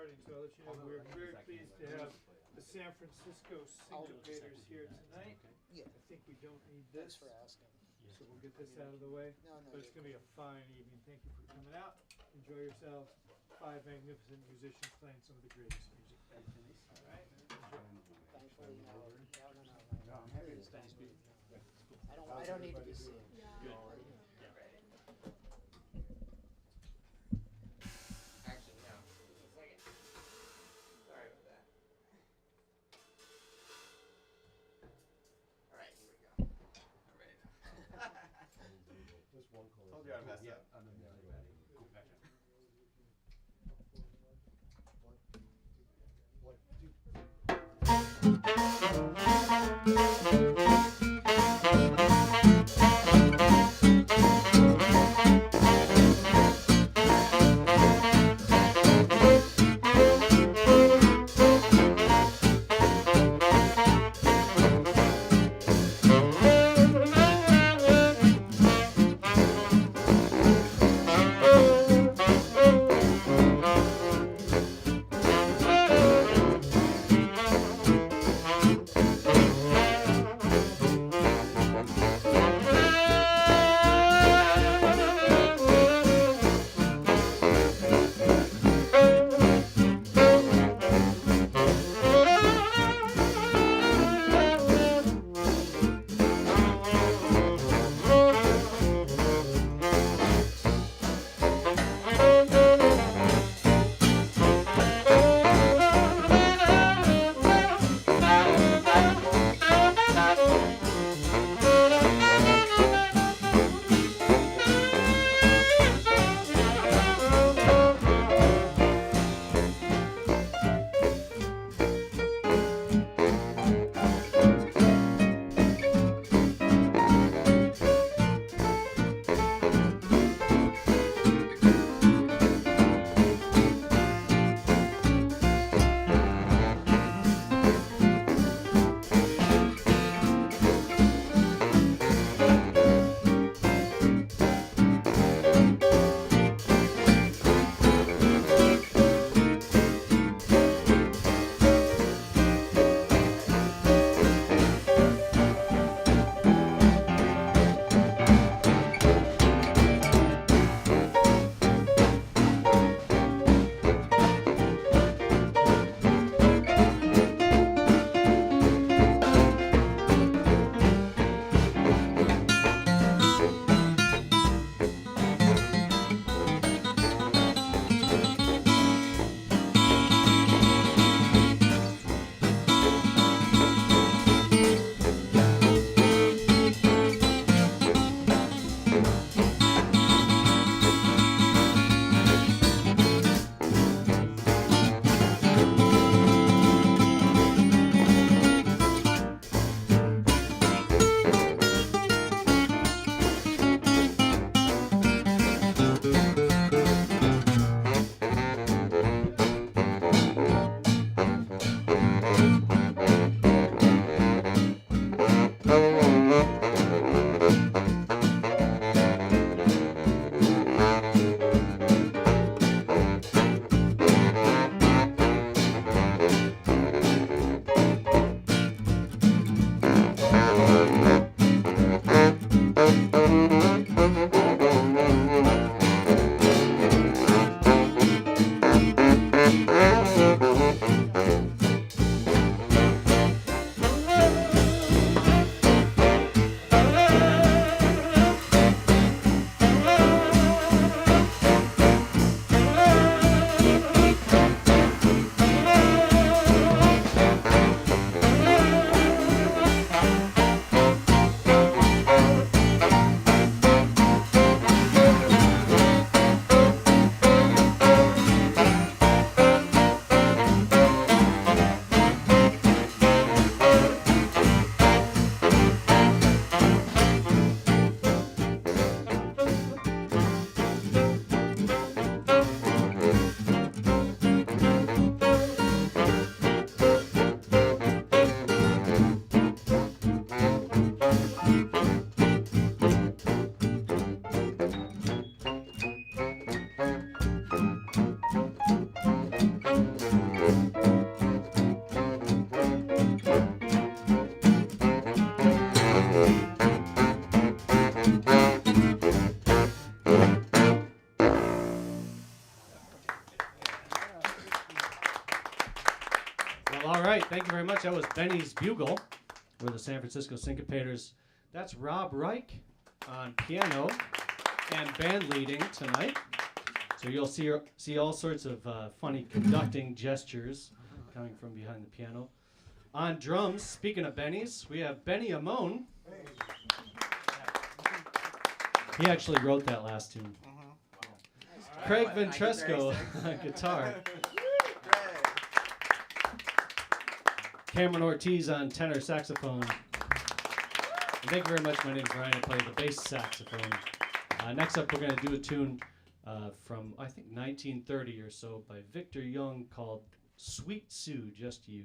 starting, so I'll let you know we're very pleased to have the San Francisco Syncopaters here tonight. Yeah. I think we don't need Thanks this, for asking. so we'll get this out of the way. No, But it's gonna be a fine evening. Thank you for coming out. Enjoy yourselves. 5 magnificent musicians playing some of the greatest music ever. All right? Thankfully, no. No, I'm happy to stay. I don't need to be seen. Actually, no. Just a second. Sorry about that. Alright, here we go. I'm ready now. Just one chord. Told you I messed up. I'm ready. Cool, gotcha. One, two. Alright. Thank you very much. That was Benny's Bugle with the San Francisco Syncopaters. That's Rob Reich on piano and band leading tonight. So you'll see all sorts of funny conducting gestures coming from behind the piano. On drums, speaking of Benny's, we have Benny Amon. He actually wrote that last tune. Craig Ventresco on guitar. Kamrin Ortiz on tenor saxophone. And thank you very much. My name is Ryan. I play the bass saxophone. Next up, we're going to do a tune from, I think, 1930 or so by Victor Young called Sweet Sue, Just You.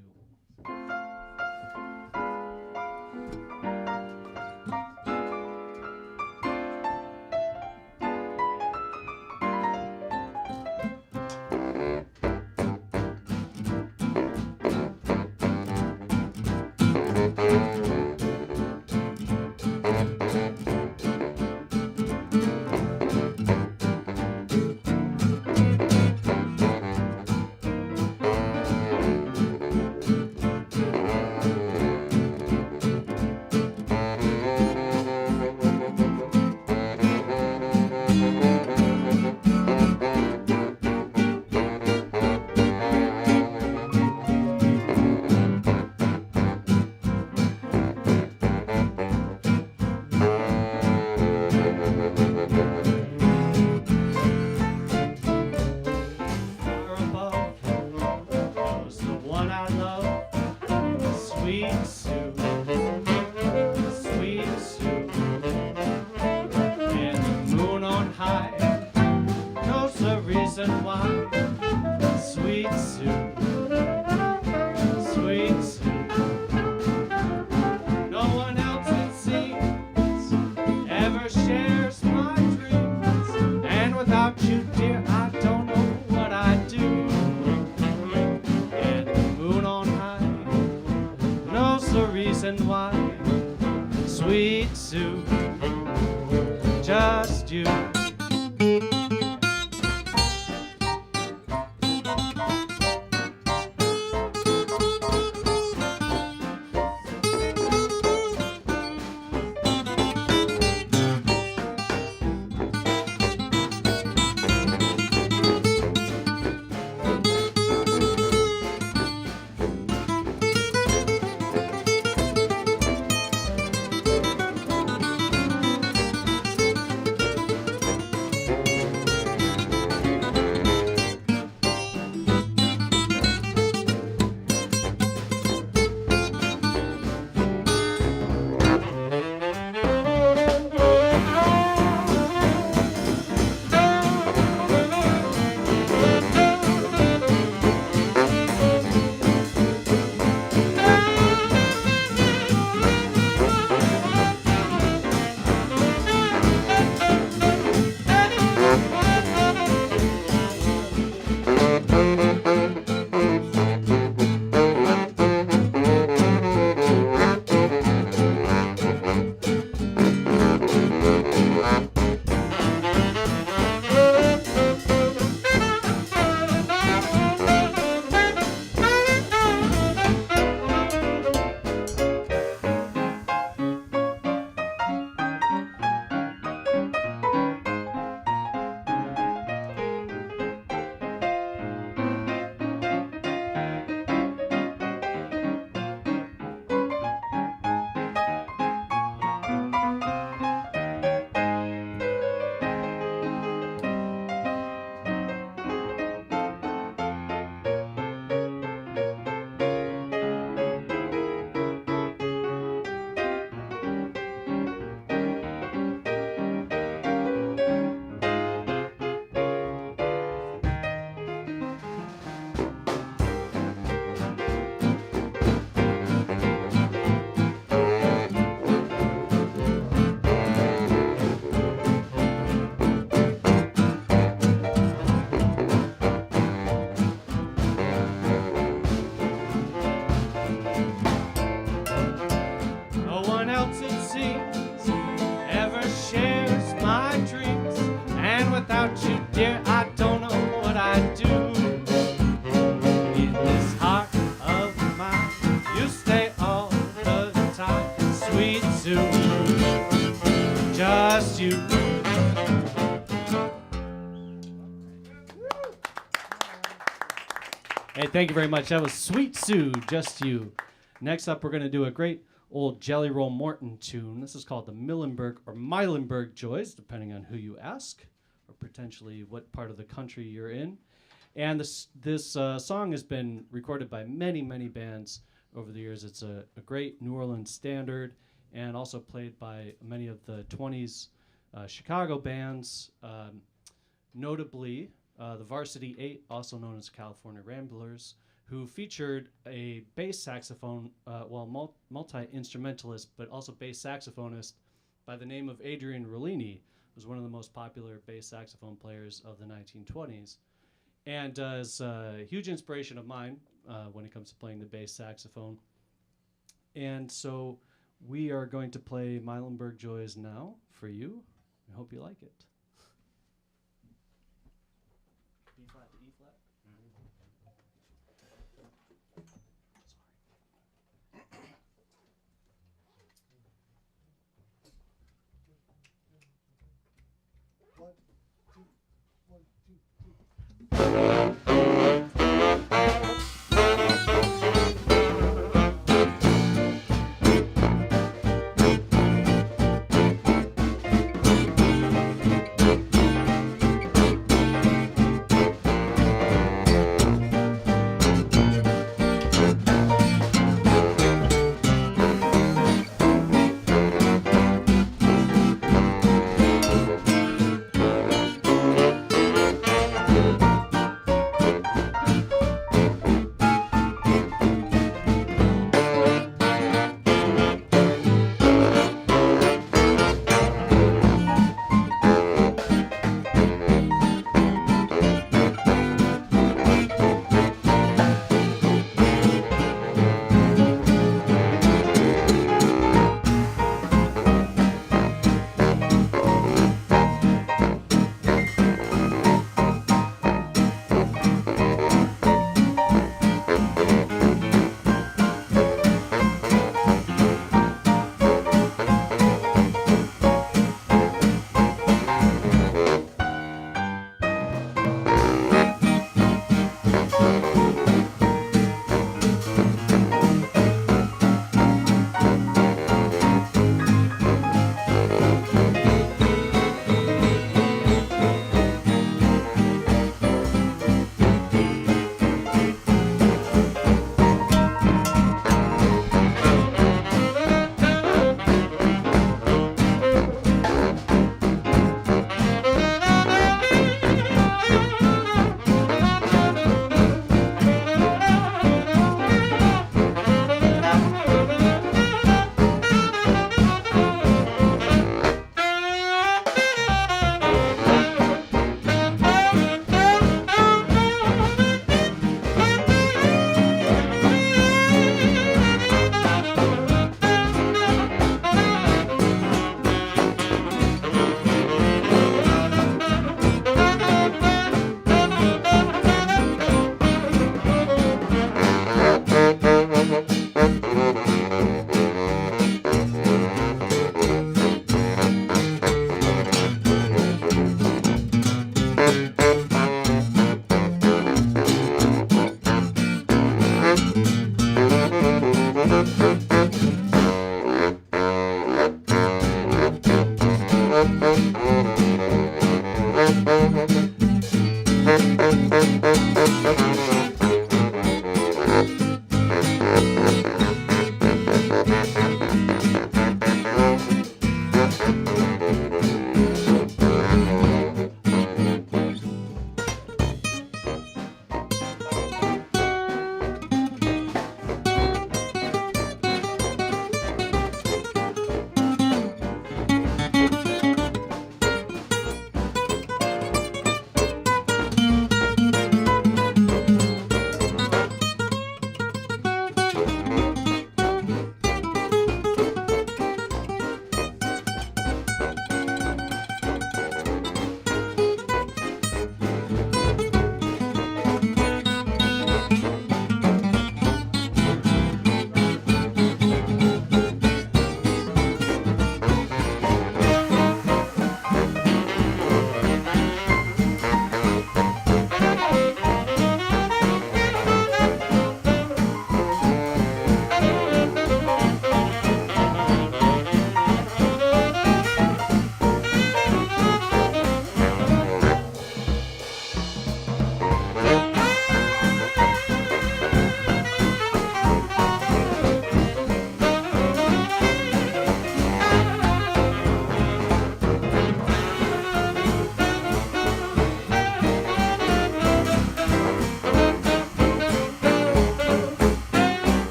In this heart of mine, Hey, thank you very much. That was Sweet Sue, Just You. Next up, we're going to do a great old Jelly Roll Morton tune. This is called the Millenberg or Meilenberg Joys, depending on who you ask, or potentially what part of the country you're in. And this song has been recorded by many, many bands over the years. It's a great New Orleans standard and also played by many of the 20s Chicago bands, notably the Varsity Eight, also known as California Ramblers, who featured a bass saxophone, multi-instrumentalist, but also bass saxophonist by the name of Adrian Rollini, who was one of the most popular bass saxophone players of the 1920s. And is a huge inspiration of mine when it comes to playing the bass saxophone. And so we are going to play Meilenberg Joys now for you. I hope you like it. B flat to E flat.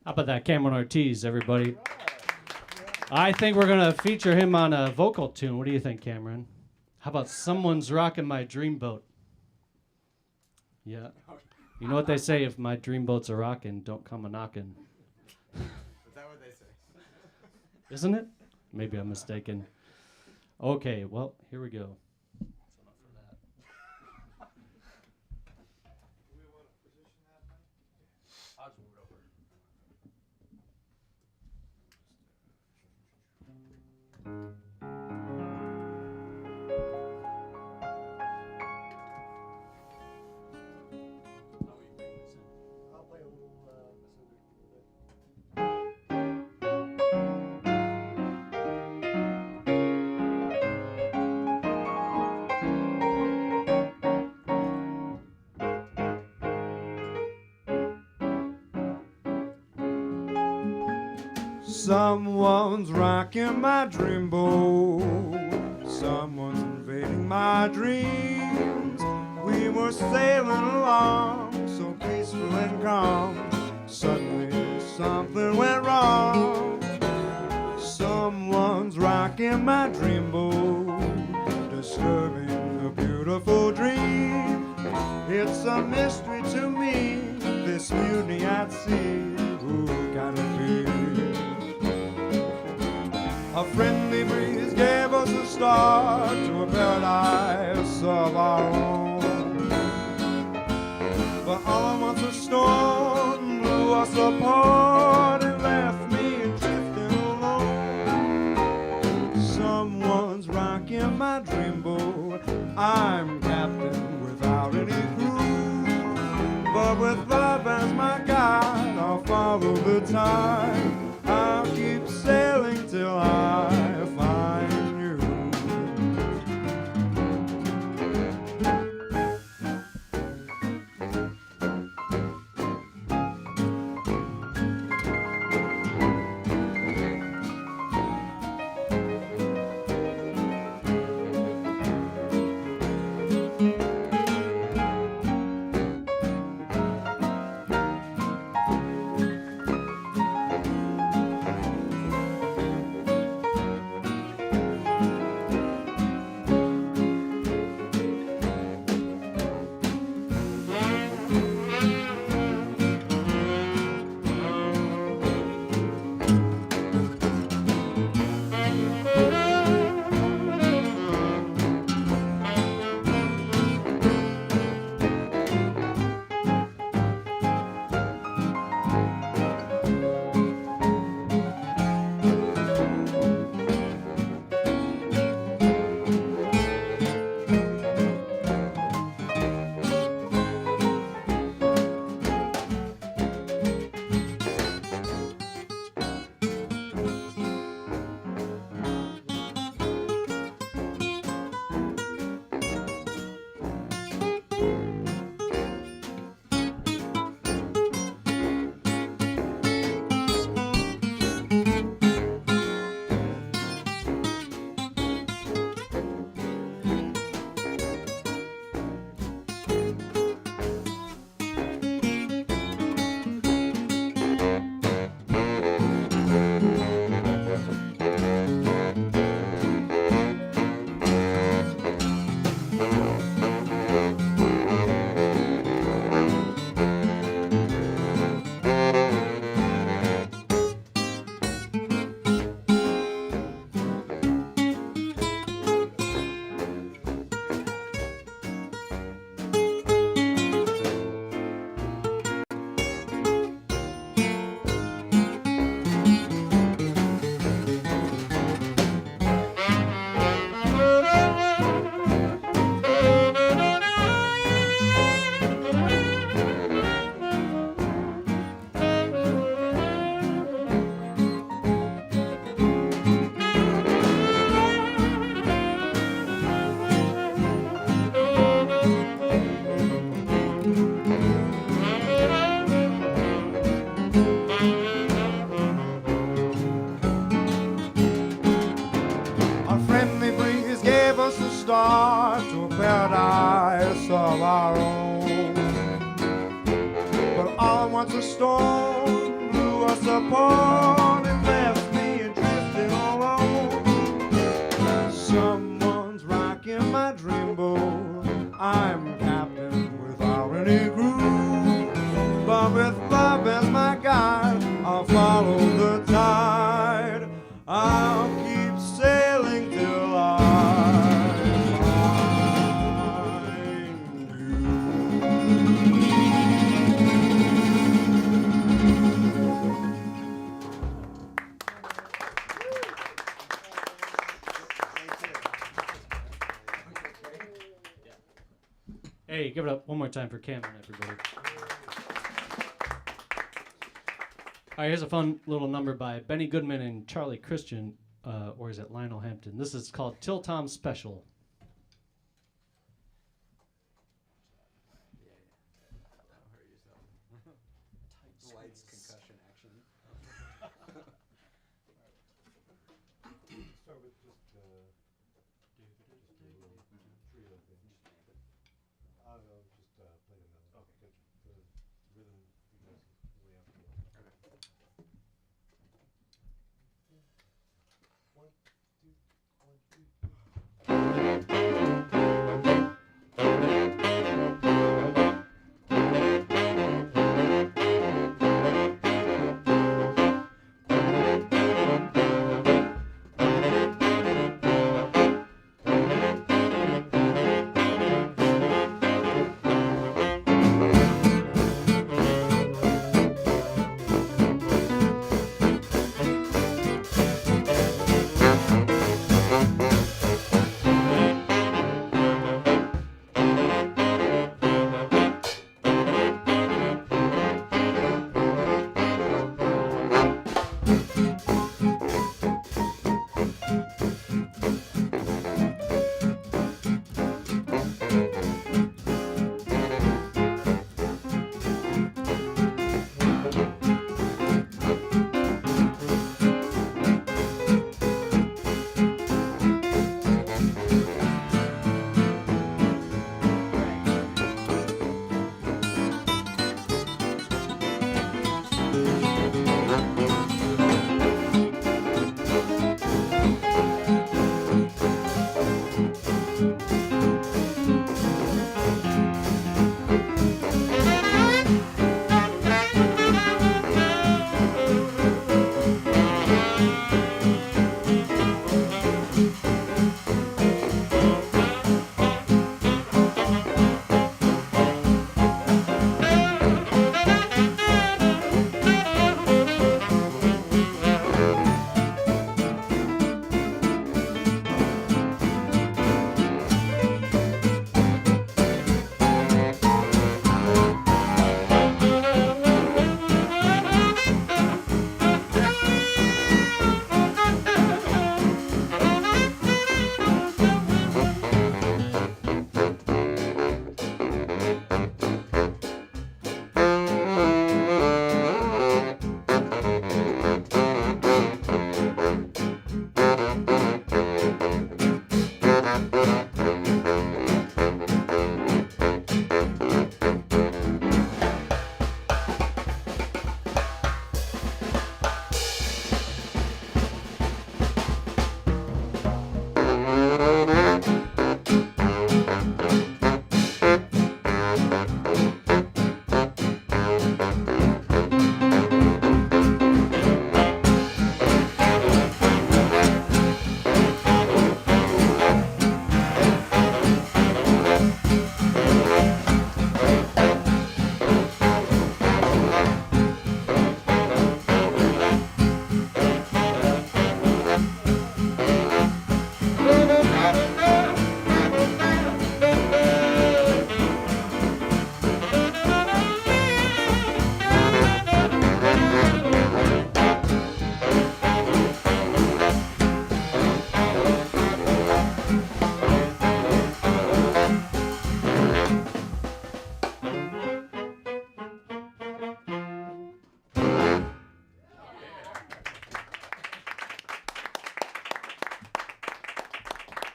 How about that, Kamrin Ortiz, everybody? I think we're going to feature him on a vocal tune. What do you think, Kamrin? How about Someone's Rocking My Dreamboat? Yeah. You know what they say, if my dreamboats are rocking, don't come a-knocking. Is that what they say? Isn't it? Maybe I'm mistaken. Okay, well, here we go. I'll just move it over. I'll play a little, Someone's rocking my dreamboat. Someone's invading my dreams. We were sailing along, so peaceful and calm. Suddenly something went wrong. Someone's rocking my dreamboat, disturbing a beautiful dream. It's a mystery to me, this mutiny at sea. Who can it be? A friendly breeze gave us a start to a paradise of our own. But all at once a storm blew us apart and left me drifting alone. Someone's rocking my dreamboat. I'm captain without any crew, but with love as my guide, I'll follow the tide. I'll keep sailing till I find you. start to a paradise of our own. But all at once a storm blew us disappointed and left me drifting alone. Someone's rocking my dreamboat. I'm captain without any crew, but with love as my guide, I'll follow the tide. I'll keep sailing till I find you. Hey, give it up one more time for Kamrin, everybody. All right, here's a fun little number by Benny Goodman and Charlie Christian, or is it Lionel Hampton? This is called Till Tom Special. Lights, concussion, action. Start with just trio things. I don't know, just play the melody. Okay. The rhythm, you guys lay out the One, two,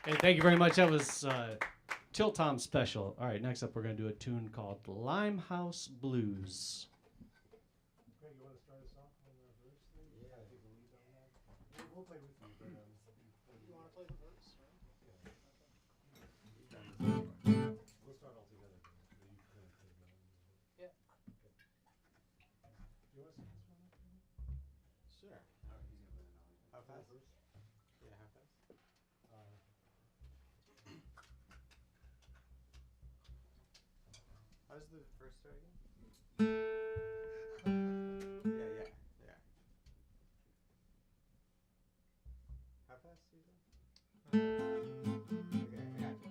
'Hey, thank you very much. That was Till Tom Special. All right, next up we're going to do a tune called Limehouse Blues. Greg, you want to start us off on the we'll play with you, but You wanna play the verse, right? we'll start all together. Yeah. Do you want to sing this one? Sure. How fast? Yeah, how fast? How's the first start again? Yeah. How fast do you think? Okay, I got you.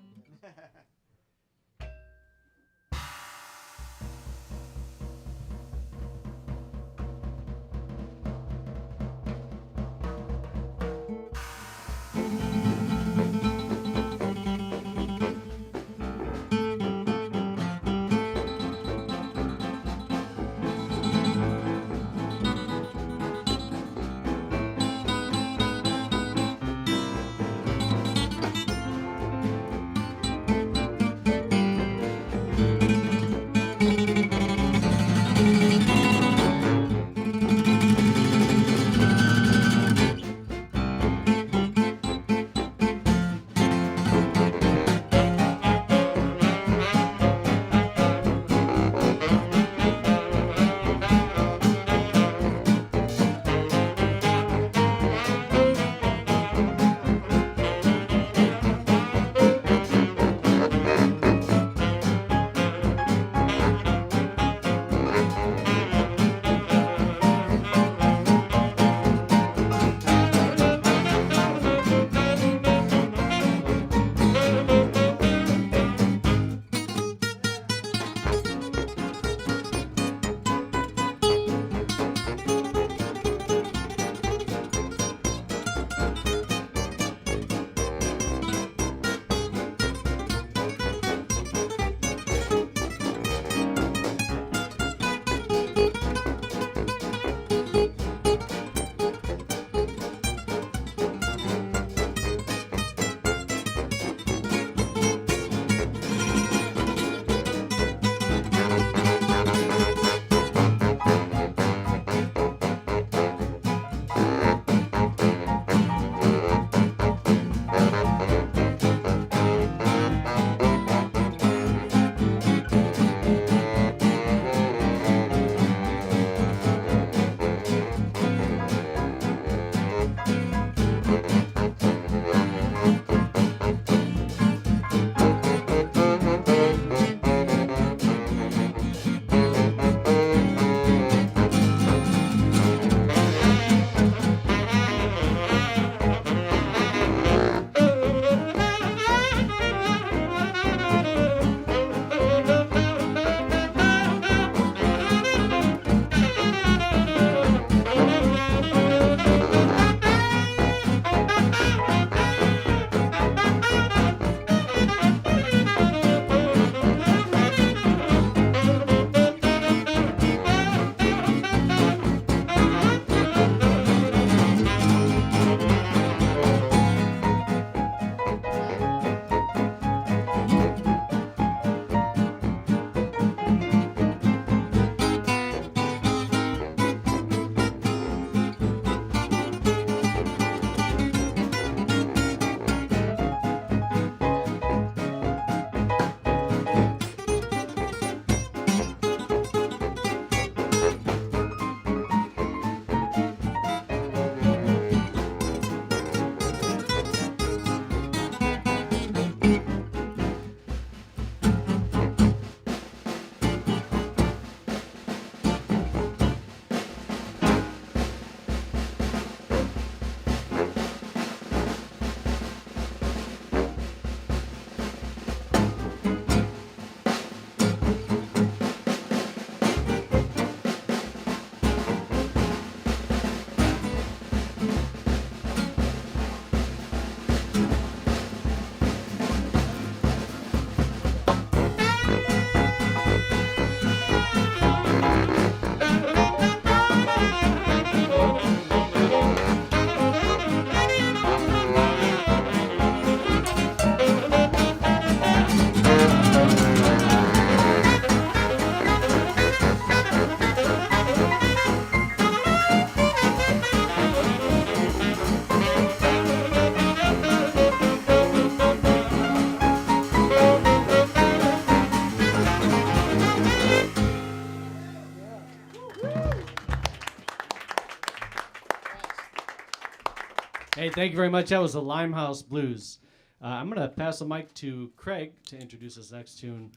Hey, thank you very much. That was the Limehouse Blues. I'm going to pass the mic to Craig to introduce his next tune,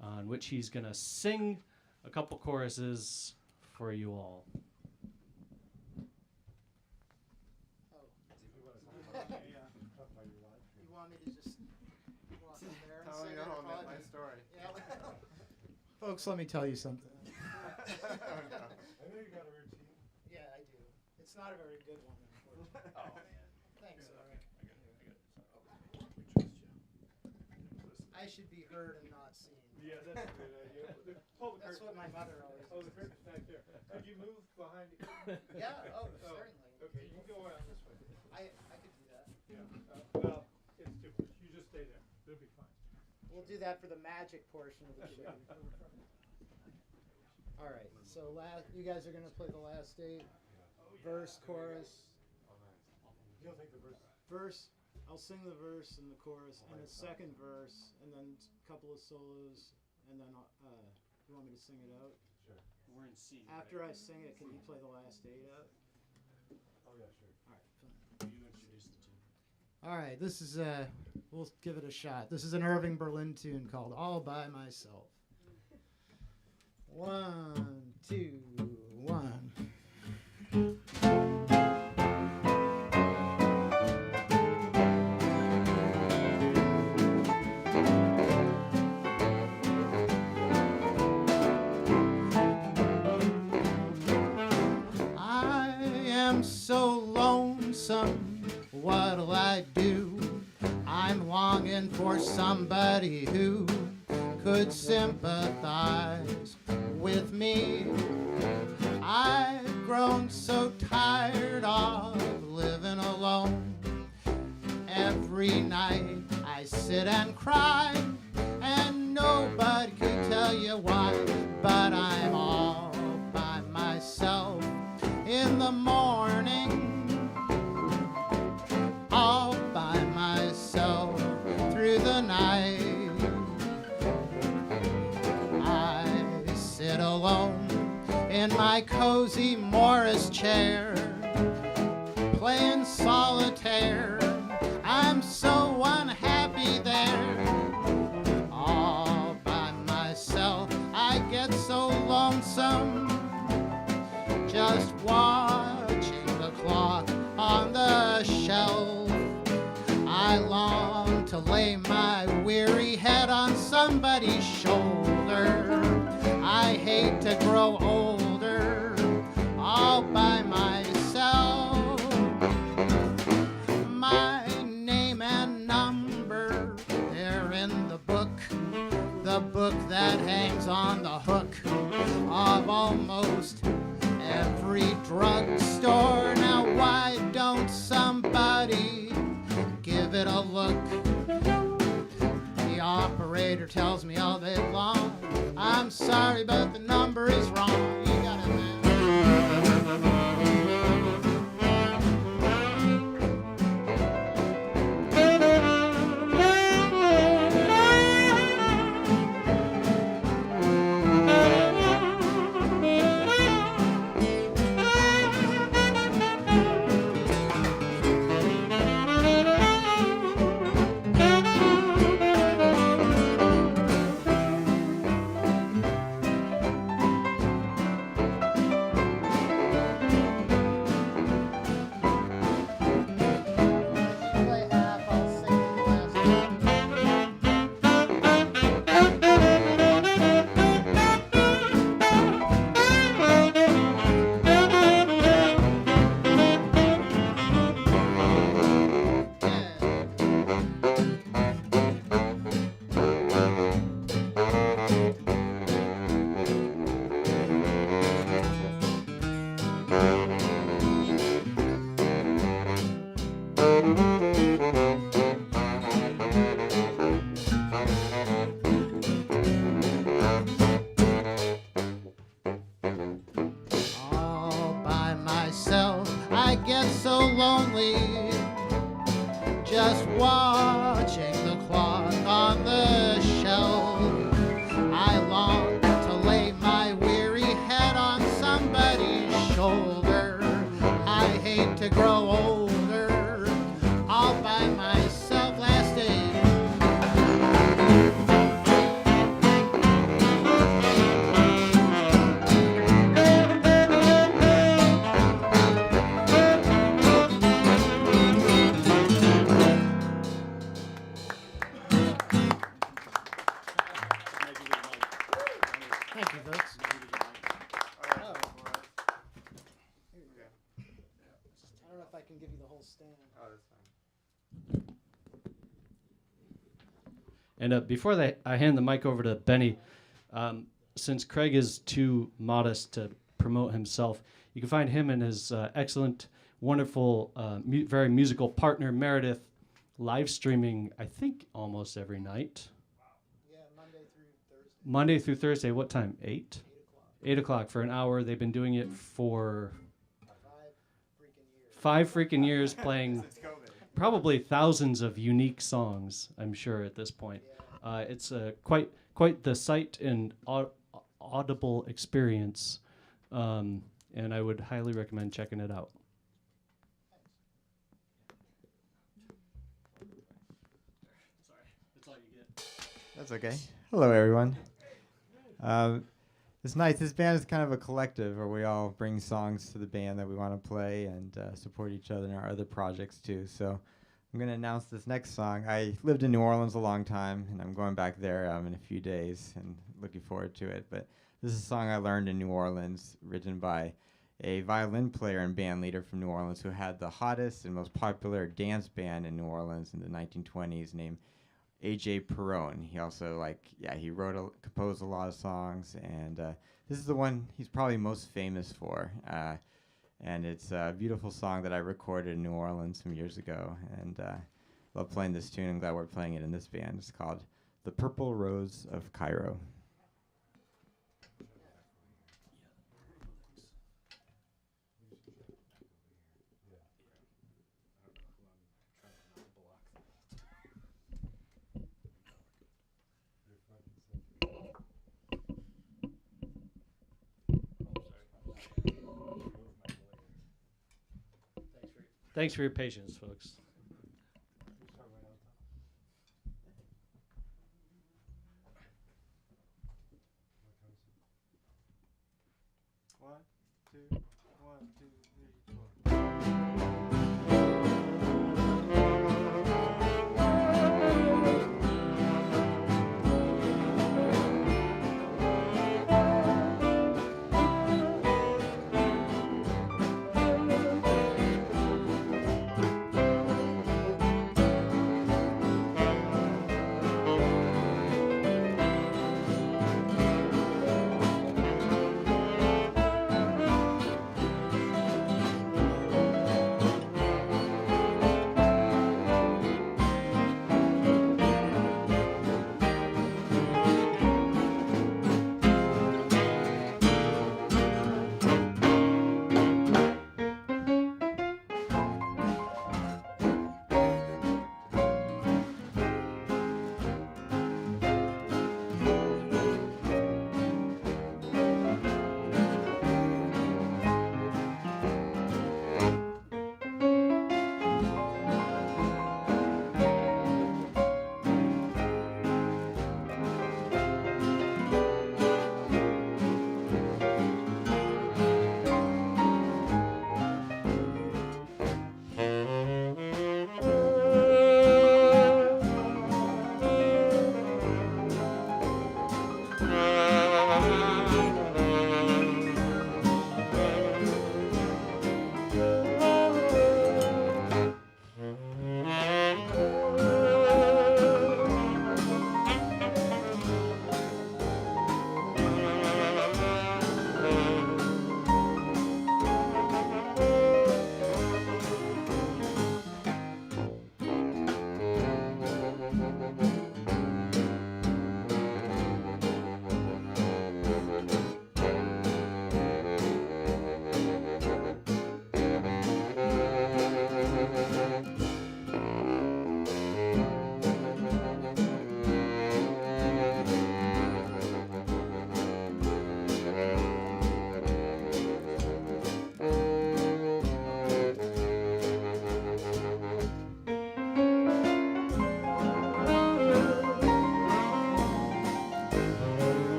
on which he's going to sing a couple choruses for you all. You want me to just walk up there and Tell sing me it? home, Probably my be- story. Yeah. Folks, let me tell you something. Oh, no. I know you got a routine. Yeah, I do. It's not a very good one, unfortunately. Oh, man. Thanks, Eric. I should be heard and not seen. Yeah, that's a good idea. Pull the That's curtain. what my mother always Oh, the says. curtain's back there. Could you move behind the curtain? Yeah, oh, Oh, certainly. Okay, you can go around this way. I could do that. Yeah. Well, it's too much. You just stay there. It'll be fine. We'll do that for the magic portion of the show. All right, so you guys are gonna play the last eight, verse, chorus. You'll take the verse. Verse, I'll sing the verse and the chorus, and the second verse, and then a couple of solos, and then you want me to sing it out? Sure. We're in C. After I sing it, can you play the last eight out? Oh, yeah, sure. All right, fine. You introduce the tune. All right, this is we'll give it a shot. This is an Irving Berlin tune called "All by Myself." 1, 2, 1. I am so lonesome, what'll I do? I'm longing for somebody who could sympathize with me. I've grown so tired of living alone. Every night I sit and cry, and nobody could tell you why, but I'm all by myself in the morning, all by myself through the night. I sit alone in my cozy Morris chair, playing solitaire. I'm so unhappy there, all by myself. I get so lonesome, just watching the clock on the shelf. I long to lay my weary head on somebody's shoulder. I hate to grow older all by myself. My name and number, they're in the book that hangs on the hook of almost every drugstore. Now why don't somebody give it a look? The operator tells me all day long, I'm sorry, but the number is wrong. You gotta play half, I'll sing the last one. All by myself, I get so lonely, just watching the clock on the shelf. I long to lay my weary head on somebody's shoulder. I hate to grow older can give you the whole stand. Oh, that's fine. And before I hand the mic over to Benny, since Craig is too modest to promote himself, you can find him and his excellent, wonderful, very musical partner, Meredith, live streaming, I think, almost every night. Yeah, Monday through Thursday. Monday through Thursday, what time? 8? 8 o'clock. 8 o'clock for an hour. They've been doing it for 5 freaking years. 5 freaking years, playing Since COVID. probably thousands of unique songs, I'm sure, at this point. Yeah. It's quite the sight and audible experience, and I would highly recommend checking it out. Sorry, that's all you get. That's okay. Hello, everyone. It's nice. This band is kind of a collective where we all bring songs to the band that we want to play and support each other in our other projects, too. So I'm going to announce this next song. I lived in New Orleans a long time, and I'm going back there in a few days and looking forward to it. But this is a song I learned in New Orleans, written by a violin player and band leader from New Orleans who had the hottest and most popular dance band in New Orleans in the 1920s named A.J. Perron. He also, he composed a lot of songs, and this is the one he's probably most famous for. And it's a beautiful song that I recorded in New Orleans some years ago, and love playing this tune. I'm glad we're playing it in this band. It's called The Purple Rose of Cairo. Thanks for your patience, folks. One, two, 4.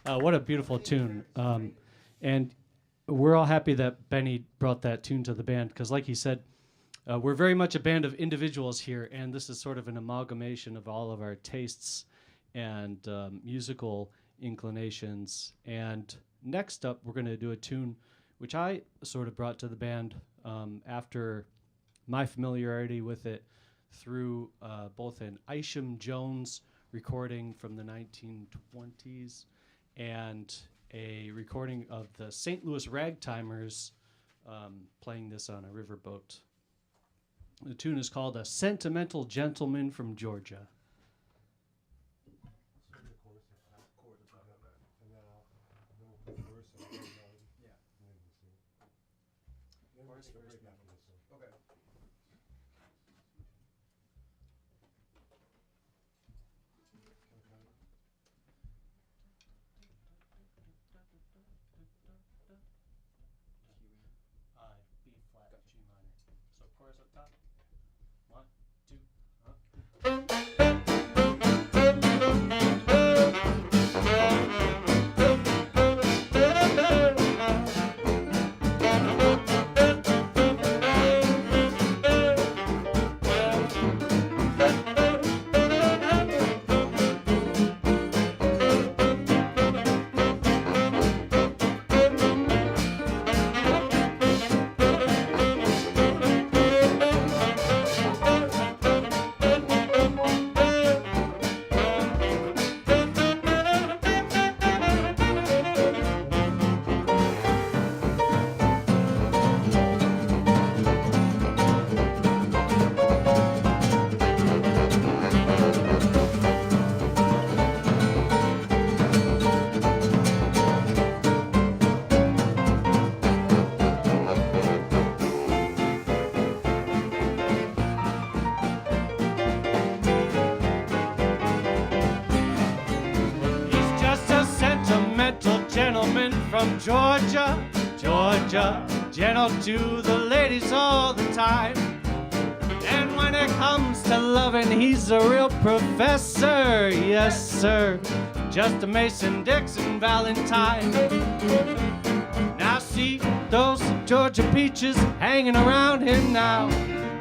What a beautiful tune. And we're all happy that Benny brought that tune to the band because, like he said, we're very much a band of individuals here, and this is sort of an amalgamation of all of our tastes and musical inclinations. And next up, we're going to do a tune which I sort of brought to the band after my familiarity with it through both an Isham Jones recording from the 1920s and a recording of the St. Louis Ragtimers playing this on a riverboat. The tune is called A Sentimental Gentleman from Georgia. B flat, G minor. So chorus up top. 1, 2, gentleman from Georgia, Georgia, gentle to the ladies all the time. And when it comes to loving, he's a real professor, yes sir, just a Mason-Dixon Valentine. Now see those Georgia peaches hanging around him now,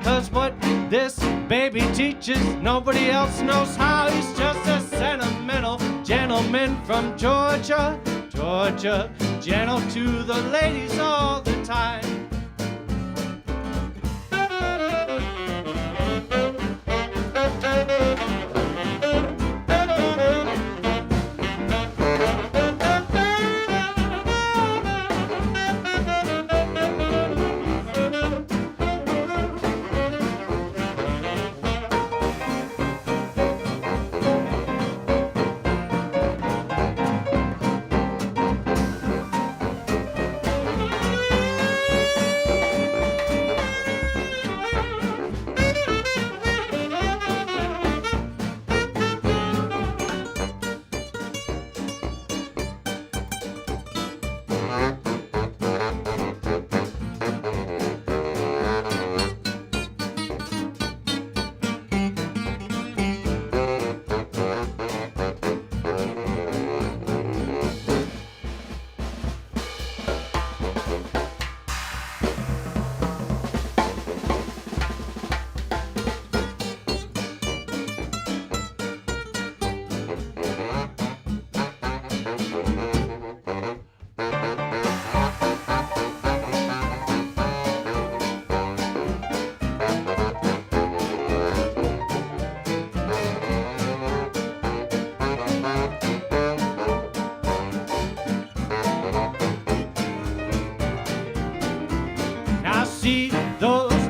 'cause what this baby teaches, nobody else knows how. He's just a sentimental gentleman from Georgia, Georgia, gentle to the ladies all the time.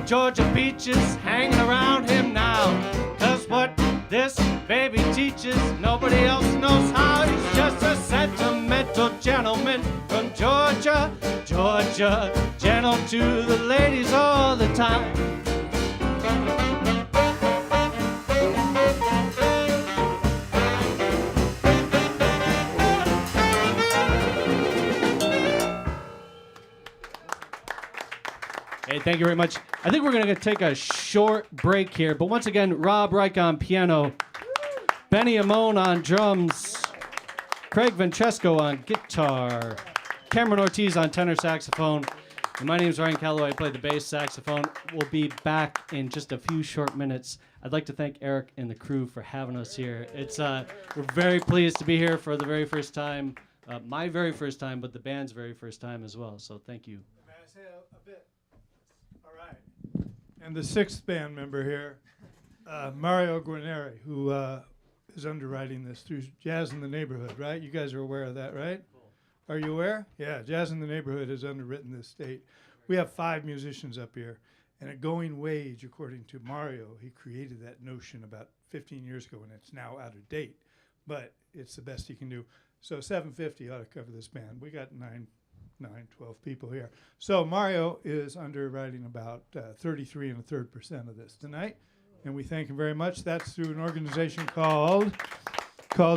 Georgia peaches hanging around him now, 'cause what this baby teaches, nobody else knows how. He's just a sentimental gentleman from Georgia, Georgia, gentle to the ladies all the time. Hey, thank you very much. I think we're going to take a short break here, but once again, Rob Reich on piano, Benny Amon on drums, Craig Ventresco on guitar, Kamrin Ortiz on tenor saxophone, and my name is Ryan Calloway. I play the bass saxophone. We'll be back in just a few short minutes. I'd like to thank Eric and the crew for having us here. It's we're very pleased to be here for the very first time, my very first time, but the band's very first time as well. So thank you. May I say a bit? All right. And the sixth band member here, Mario Guarneri, who is underwriting this through Jazz in the Neighborhood, right? You guys are aware of that, right? Are you aware? Yeah, Jazz in the Neighborhood has underwritten this state. We have 5 musicians up here, and a going wage, according to Mario, he created that notion about 15 years ago, and it's now out of date, but it's the best he can do. So $750 ought to cover this band. We got 12 people here. So Mario is underwriting about 33 1/3% of this tonight, and we thank him very much. That's through an organization called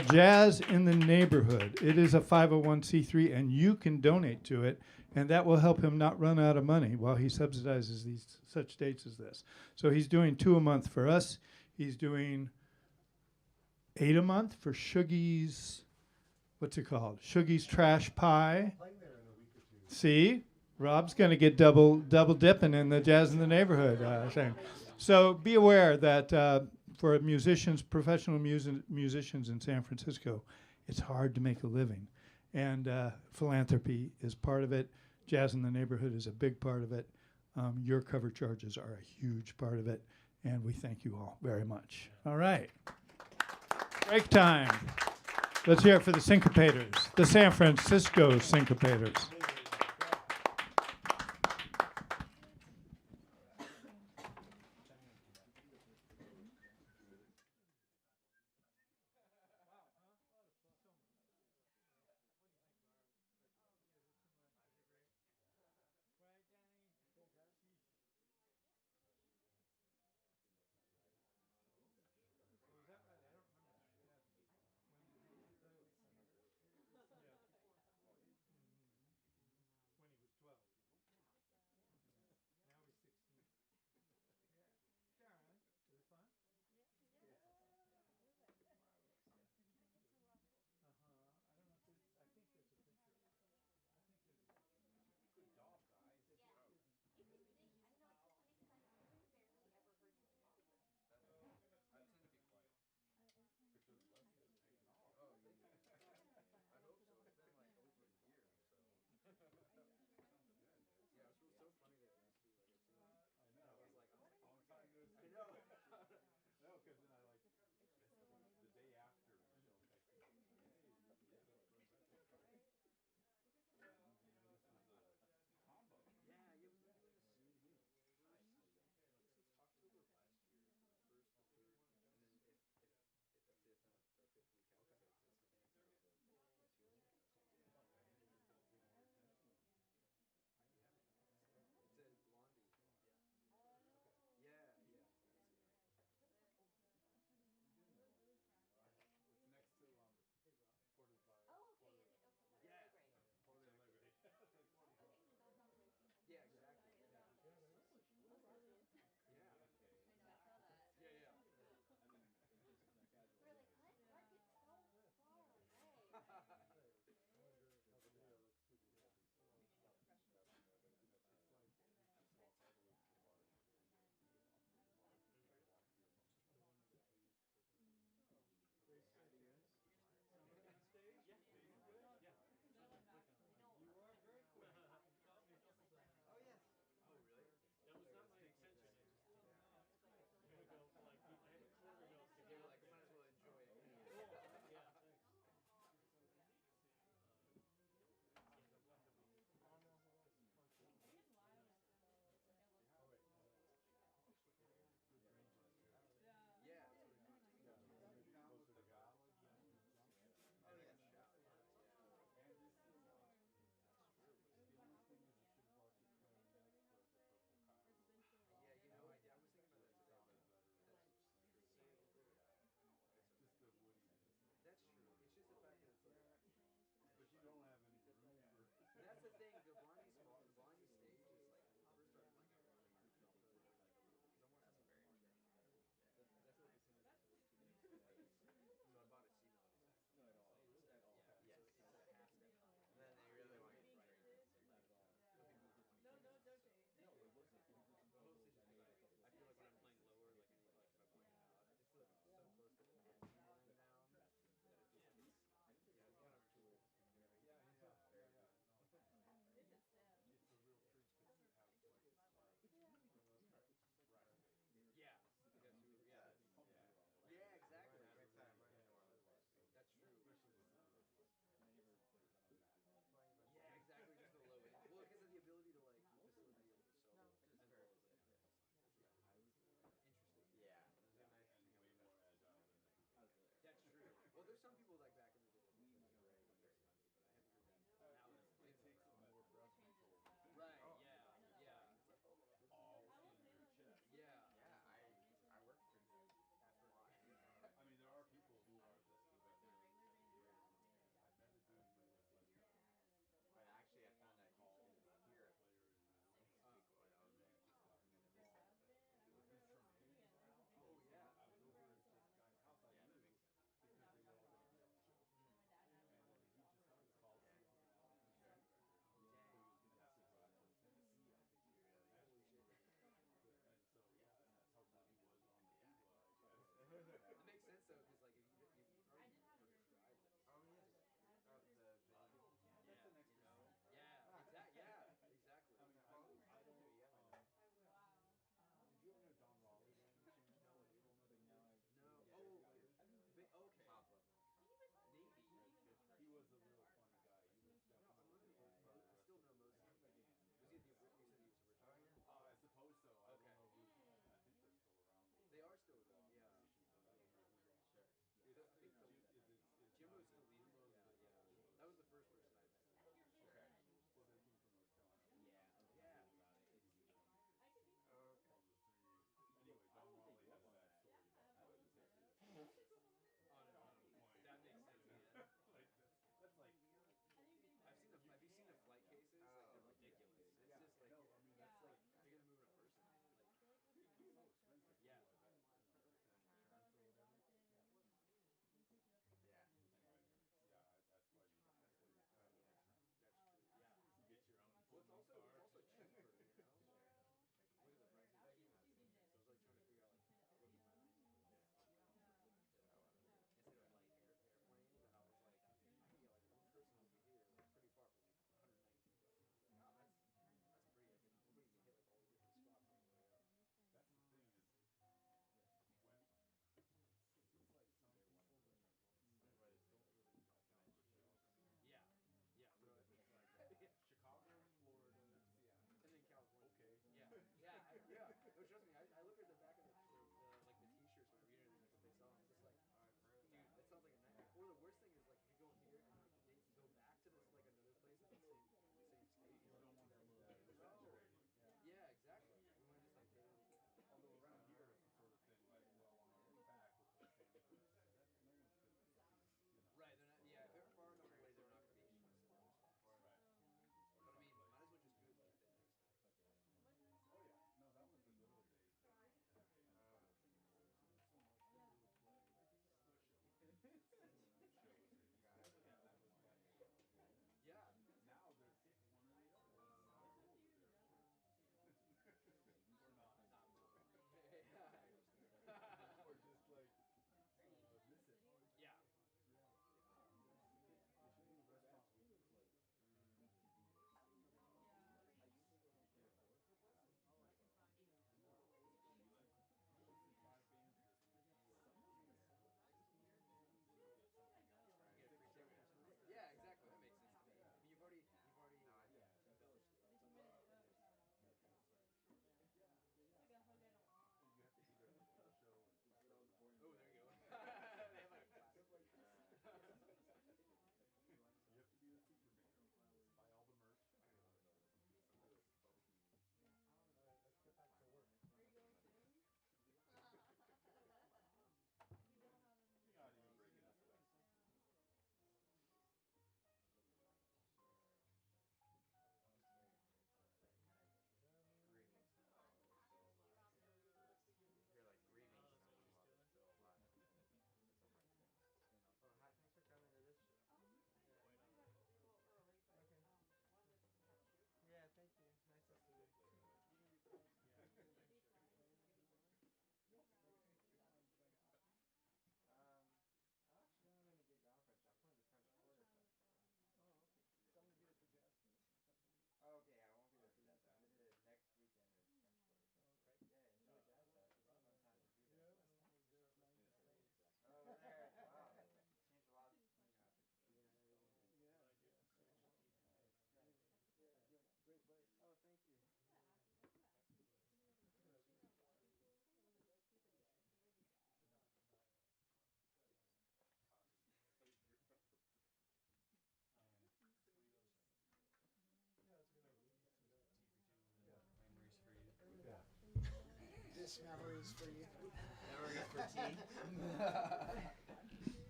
Jazz in the Neighborhood. It is a 501c3, and you can donate to it, and that will help him not run out of money while he subsidizes these such dates as this. So he's doing 2 a month for us. He's doing 8 a month for Shuggy's, what's it called? Shuggy's Trash Pie. See? Rob's going to get double dipping in the Jazz in the Neighborhood thing. So be aware that for musicians, professional musicians in San Francisco, it's hard to make a living. And philanthropy is part of it. Jazz in the Neighborhood is a big part of it. Your cover charges are a huge part of it. And we thank you all very much. All right. Break time. Let's hear it for the Syncopaters, the San Francisco Syncopaters.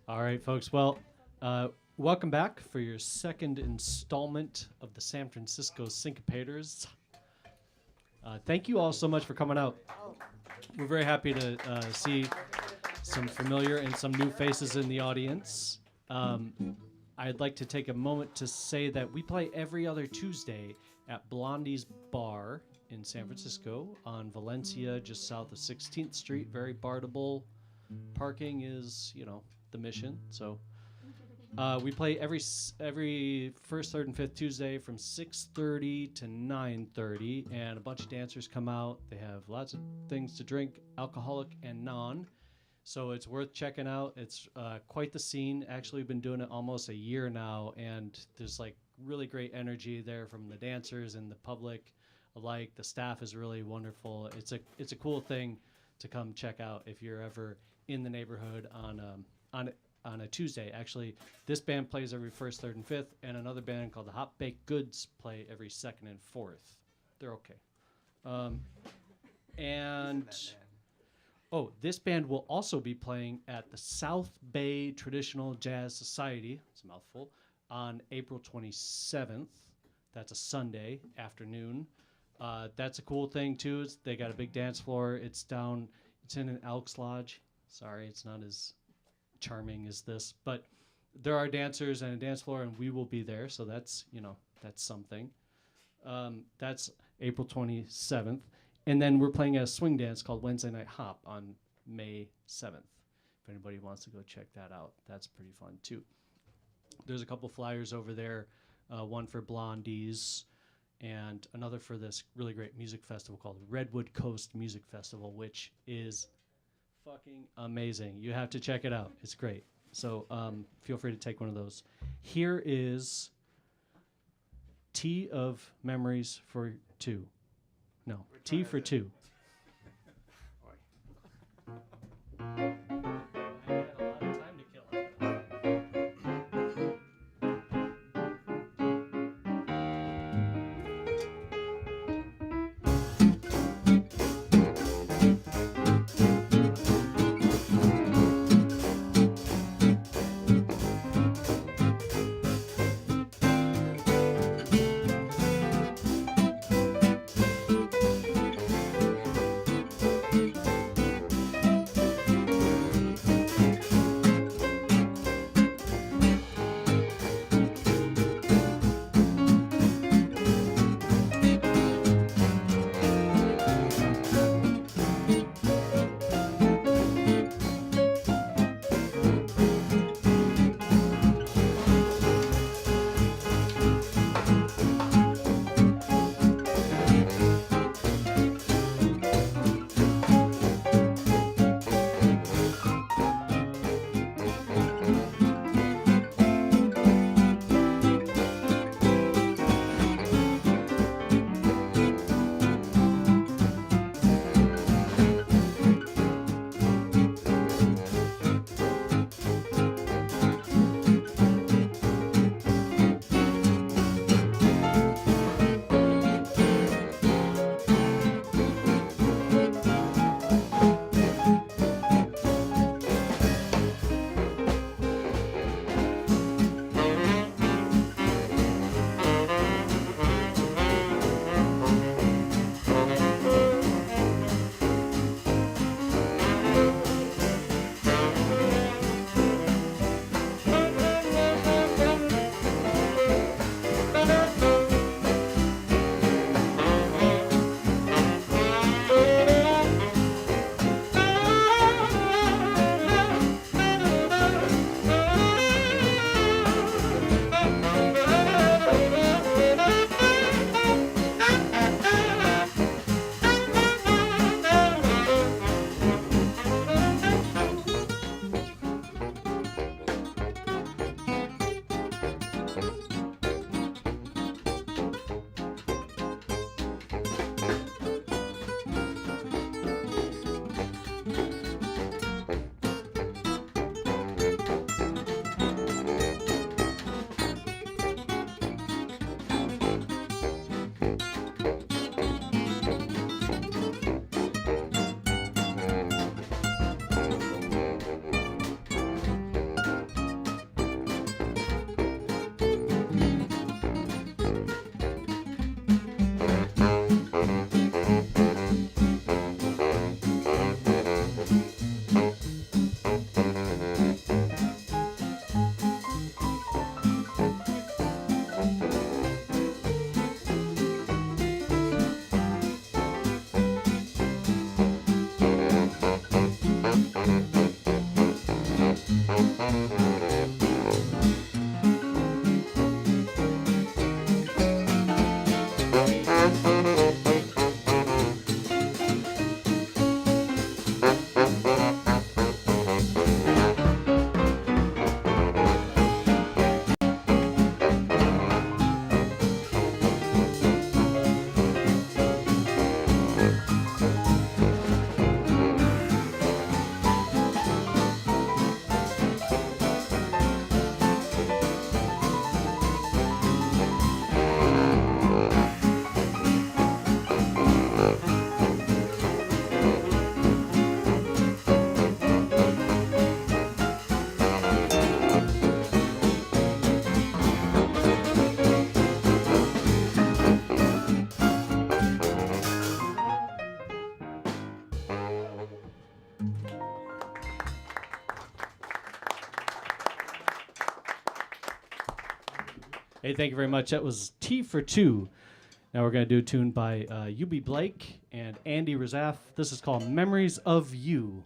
All right, folks. Well, welcome back for your second installment of the San Francisco Syncopaters. Thank you all so much for coming out. We're very happy to see some familiar and some new faces in the audience. I'd like to take a moment to say that we play every other Tuesday at Blondie's Bar in San Francisco on Valencia, just south of 16th Street. Very BARTable. Parking is, the mission. So we play every first, third, and fifth Tuesday from 6:30 to 9:30, and a bunch of dancers come out. They have lots of things to drink, alcoholic and non. So it's worth checking out. It's quite the scene. Actually, we've been doing it almost a year now, and there's like really great energy there from the dancers and the public alike. The staff is really wonderful. It's a cool thing to come check out if you're ever in the neighborhood on a Tuesday. Actually, this band plays every first, third, and fifth, and another band called the Hot Baked Goods play every second and fourth. They're okay. This band will also be playing at the South Bay Traditional Jazz Society, it's a mouthful, on April 27th. That's a Sunday afternoon. That's a cool thing, too. They got a big dance floor. It's in an Elks Lodge. Sorry, it's not as charming as this, but there are dancers and a dance floor, and we will be there, so that's something. That's April 27th. And then we're playing a swing dance called Wednesday Night Hop on May 7th. If anybody wants to go check that out, that's pretty fun too. There's a couple flyers over there, one for Blondies and another for this really great music festival called Redwood Coast Music Festival, which is fucking amazing. You have to check it out. It's great. So feel free to take one of those. Here is Tea of Memories for Two. No, Tea for Two. I had a lot of time to kill. Hey, thank you very much. That was T for Two. Now we're going to do a tune by UB Blake and Andy Razaf. This is called Memories of You.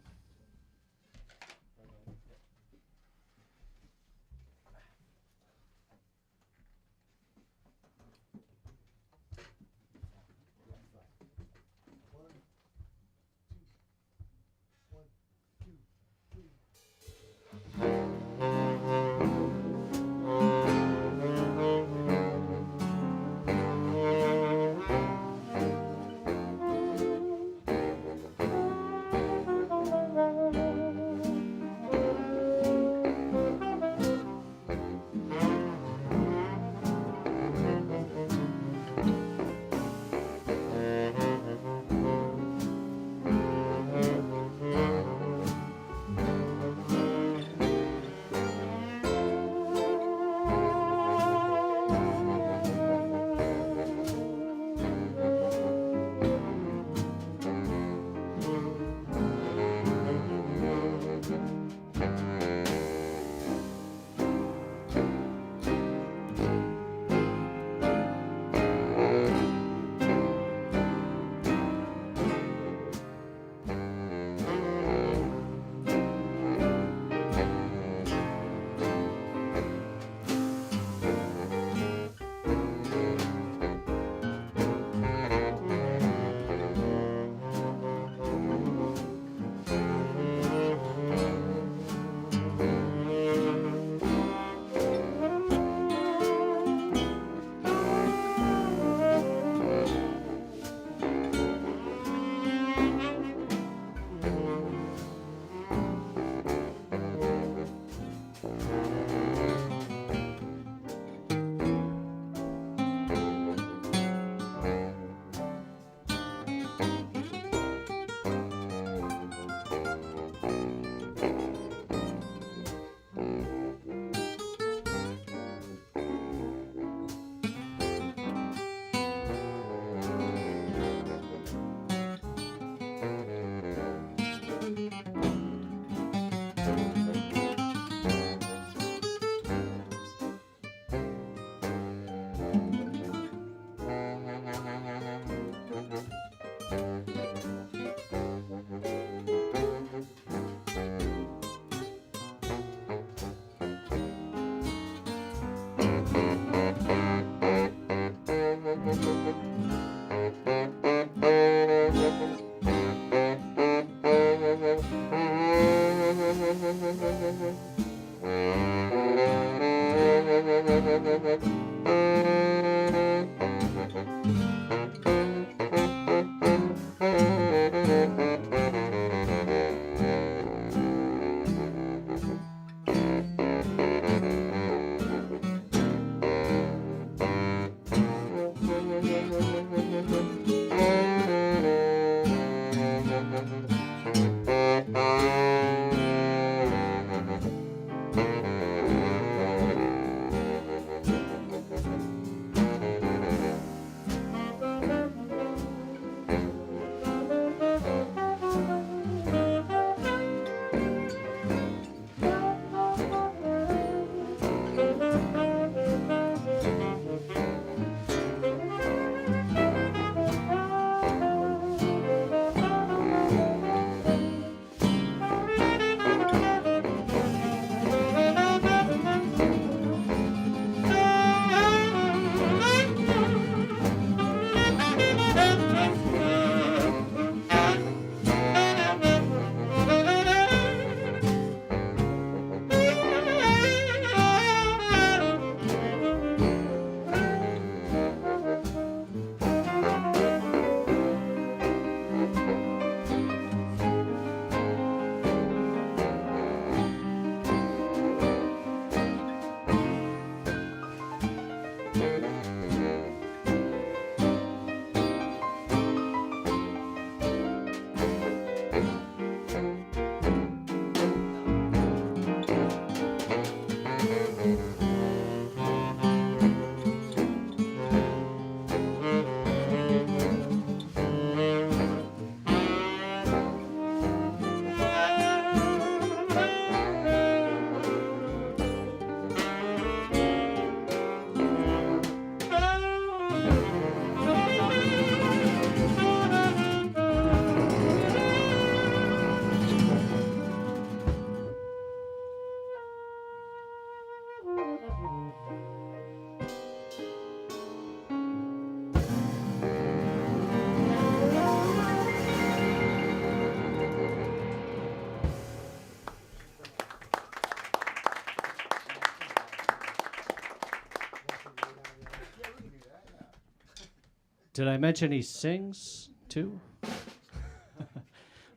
Did I mention he sings too?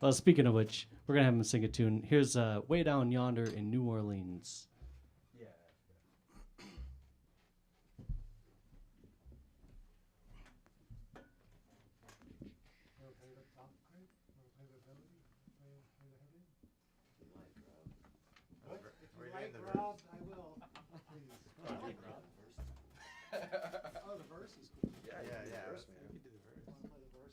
Well, speaking of which, we're gonna have him sing a tune. Here's Way Down Yonder in New Orleans. Oh, the verse is cool. Yeah. Verse, man. You do the verse. Want to play the verse?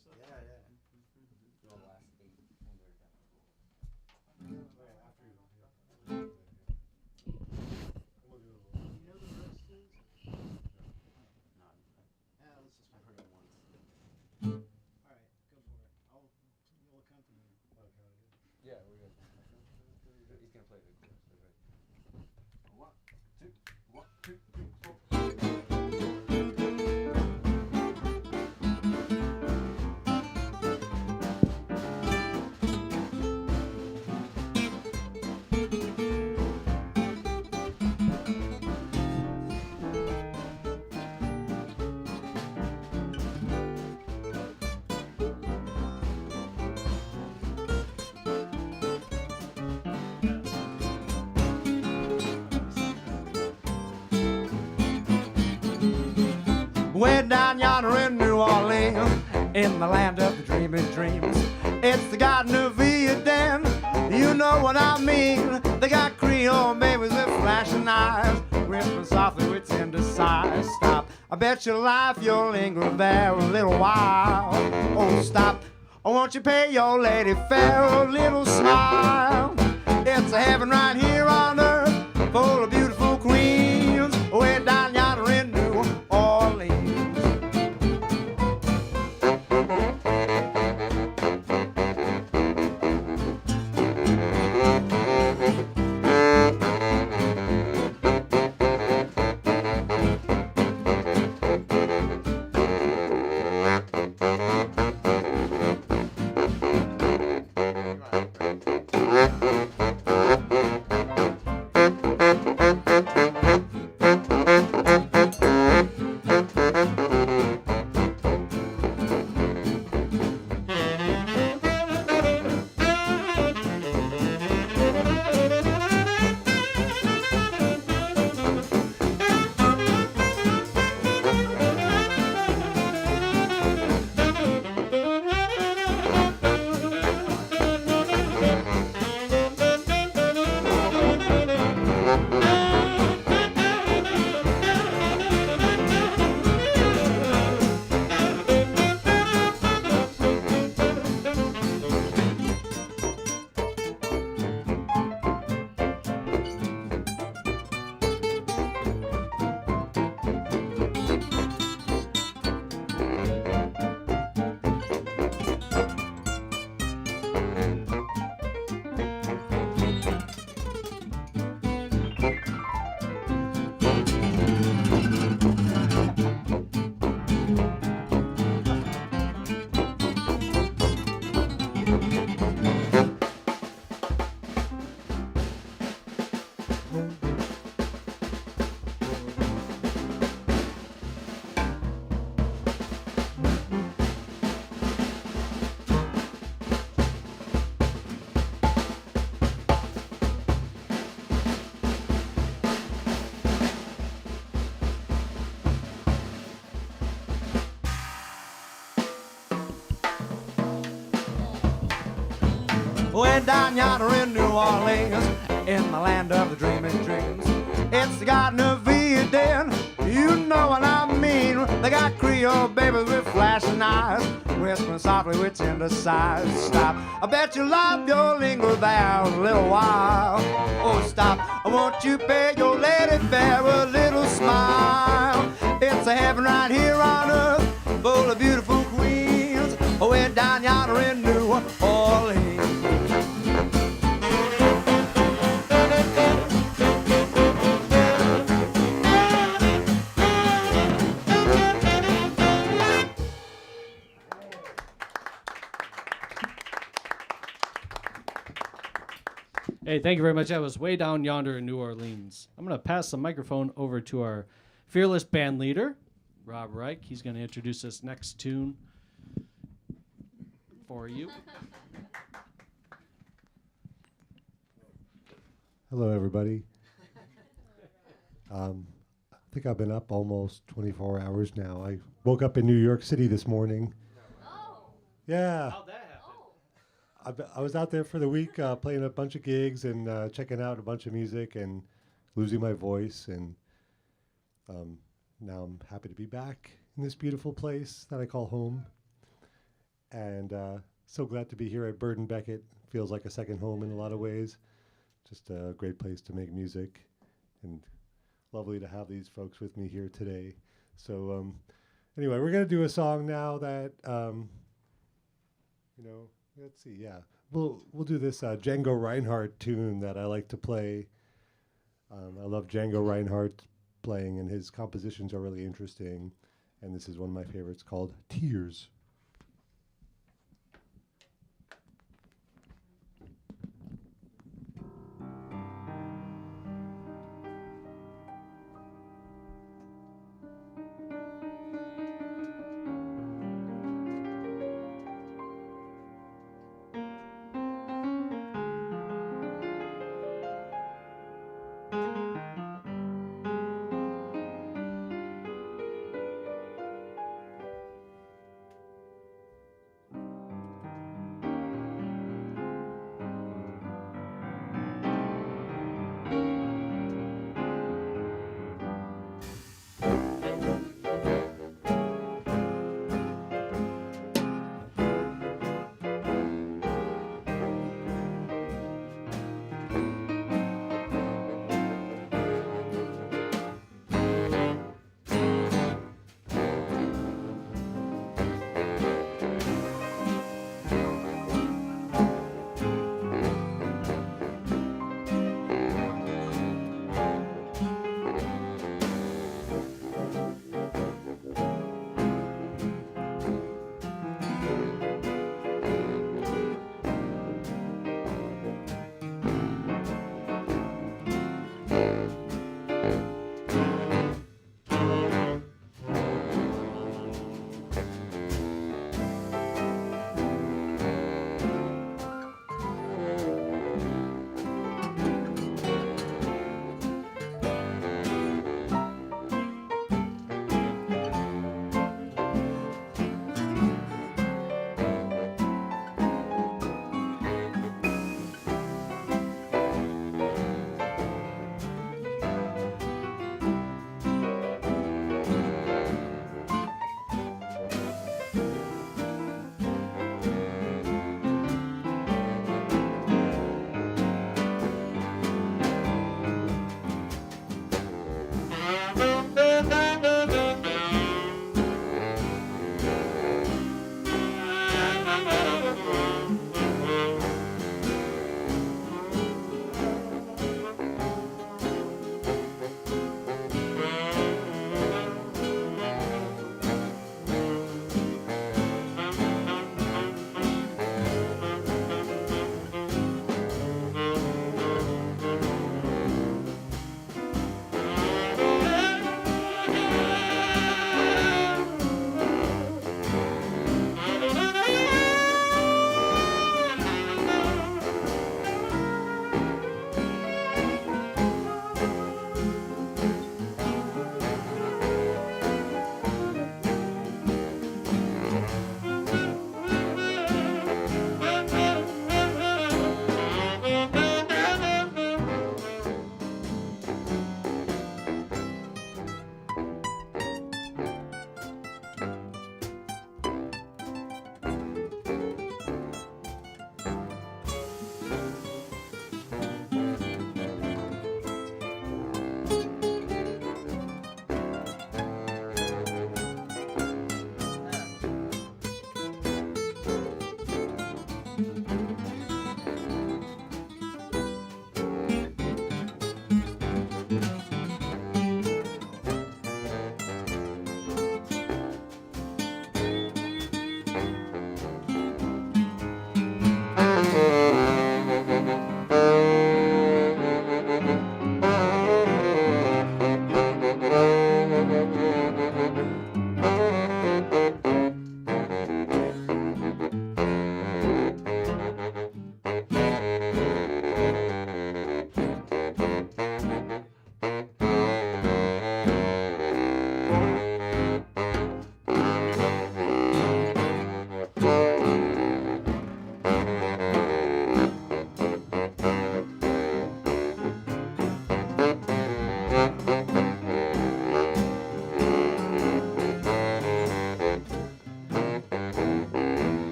Way down yonder in New Orleans, in the land of the dreaming dreams. It's the Garden of Eden, you know what I mean. They got Creole babies with flashing eyes, whispering softly with tender sighs. Stop, I bet your life you'll linger there a little while. Oh, stop, won't you pay your lady fair a little smile? It's a heaven right here on earth, full of beautiful queens. Way down yonder in New Orleans. Way down yonder in New Orleans, in the land of the dreaming dreams. It's the Garden of Eden, you know what I mean. They got Creole babies with flashing eyes, whispering softly with tender sighs. Stop, I bet you love your linger there a little while. Oh, stop, won't you pay your lady fair a little smile? It's a heaven right here on earth, full of beautiful queens. Way down yonder in New Orleans. Hey, thank you very much. That was Way Down Yonder in New Orleans. I'm going to pass the microphone over to our fearless band leader, Rob Reich. He's going to introduce this next tune for you. Hello, everybody. I think I've been up almost 24 hours now. I woke up in New York City this morning. Yeah. How'd that happen? I was out there for the week playing a bunch of gigs and checking out a bunch of music and losing my voice. And now I'm happy to be back in this beautiful place that I call home. And so glad to be here at BART and Beckett. Feels like a second home in a lot of ways. Just a great place to make music, and lovely to have these folks with me here today. So anyway, we're going to do a song now that, let's see, yeah. We'll do this Django Reinhardt tune that I like to play. I love Django Reinhardt playing, and his compositions are really interesting. And this is one of my favorites called Tears.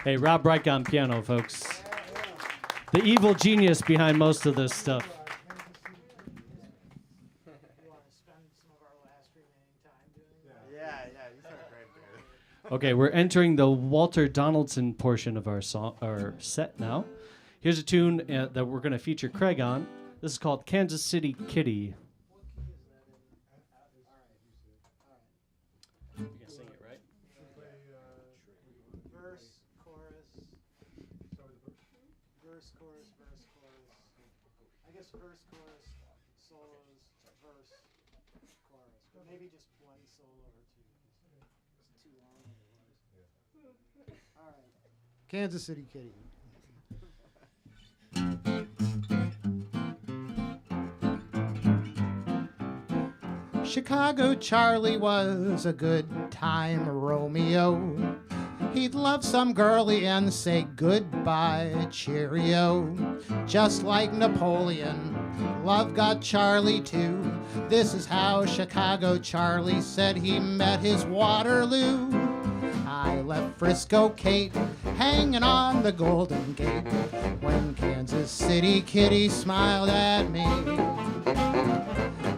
Hey, Rob Reich on piano, folks. The evil genius behind most of this stuff. Yeah, you sound great. Okay, we're entering the Walter Donaldson portion of our set now. Here's a tune that we're going to feature Craig on. This is called Kansas City Kitty. You can sing it, right? Verse, chorus, verse, chorus, verse, chorus. I guess verse, chorus, solos, verse, chorus. But maybe just one solo or two. It's too long otherwise. All right. Kansas City Kitty. Chicago Charlie was a good time Romeo. He'd love some girlie and say goodbye, cheerio. Just like Napoleon, love got Charlie too. This is how Chicago Charlie said he met his Waterloo. I left Frisco Kate hanging on the Golden Gate when Kansas City Kitty smiled at me.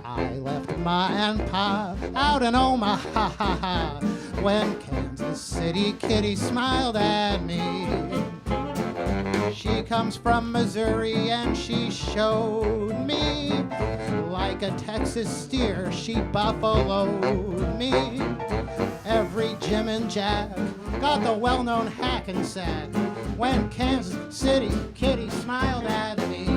I left Ma and Pa out in Omaha when Kansas City Kitty smiled at me. She comes from Missouri and she showed me like a Texas steer she buffaloed me. Every Jim and Jack got the well-known hack and sack when Kansas City Kitty smiled at me.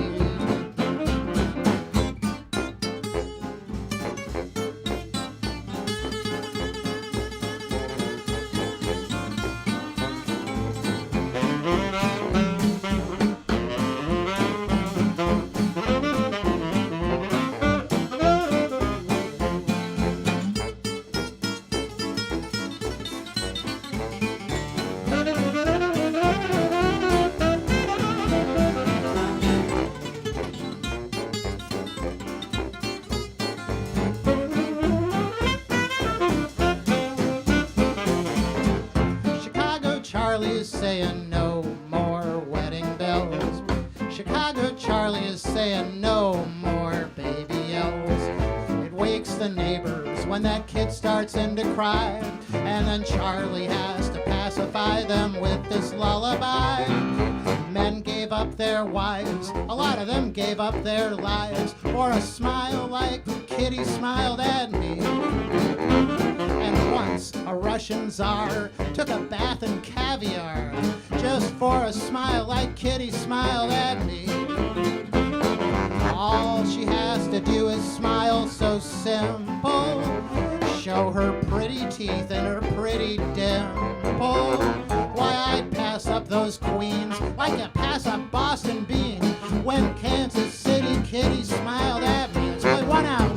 Charlie's saying no more wedding bells. Chicago Charlie is saying no more baby yells. It wakes the neighbors when that kid starts in to cry, and then Charlie has to pacify them with this lullaby. Men gave up their wives, a lot of them gave up their lives for a smile like Kitty smiled at me. And once a Russian czar took a bath in caviar just for a smile like Kitty smiled at me. All she has to do is smile so simple, show her pretty teeth and her pretty dimple. Why, I'd pass up those queens like you pass up Boston beans when Kansas City Kitty smiled at me. Let's play one out.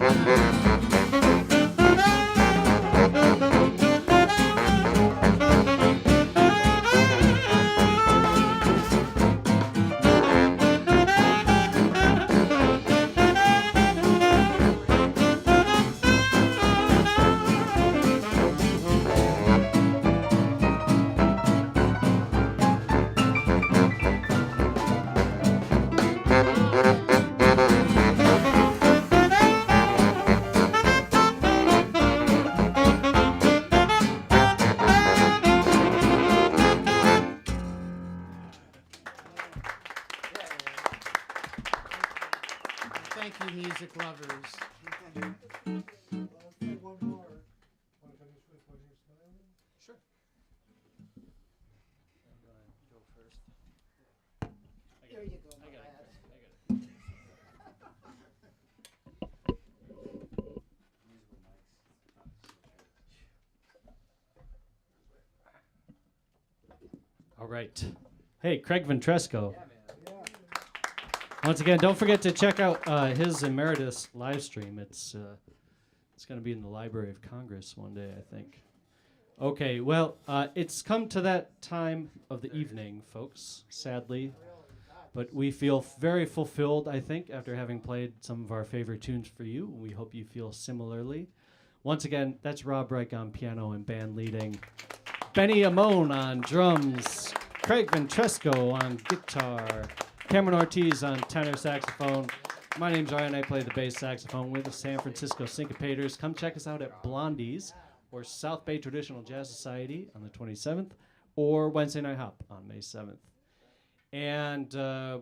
Thank you, music lovers. One more. Want to finish with when you're smiling? Sure. Go first. There you go, my lad. All right. Hey, Craig Ventresco. Once again, don't forget to check out his Emeritus live stream. It's going to be in the Library of Congress one day, I think. Okay, well, it's come to that time of the evening, folks, sadly. But we feel very fulfilled, I think, after having played some of our favorite tunes for you. We hope you feel similarly. Once again, that's Rob Reich on piano and band leading. Benny Amon on drums. Craig Ventresco on guitar, Kamrin Ortiz on tenor saxophone. My name's Ryan. I play the bass saxophone with the San Francisco Syncopaters. Come check us out at Blondie's or South Bay Traditional Jazz Society on the 27th or Wednesday Night Hop on May 7th. And I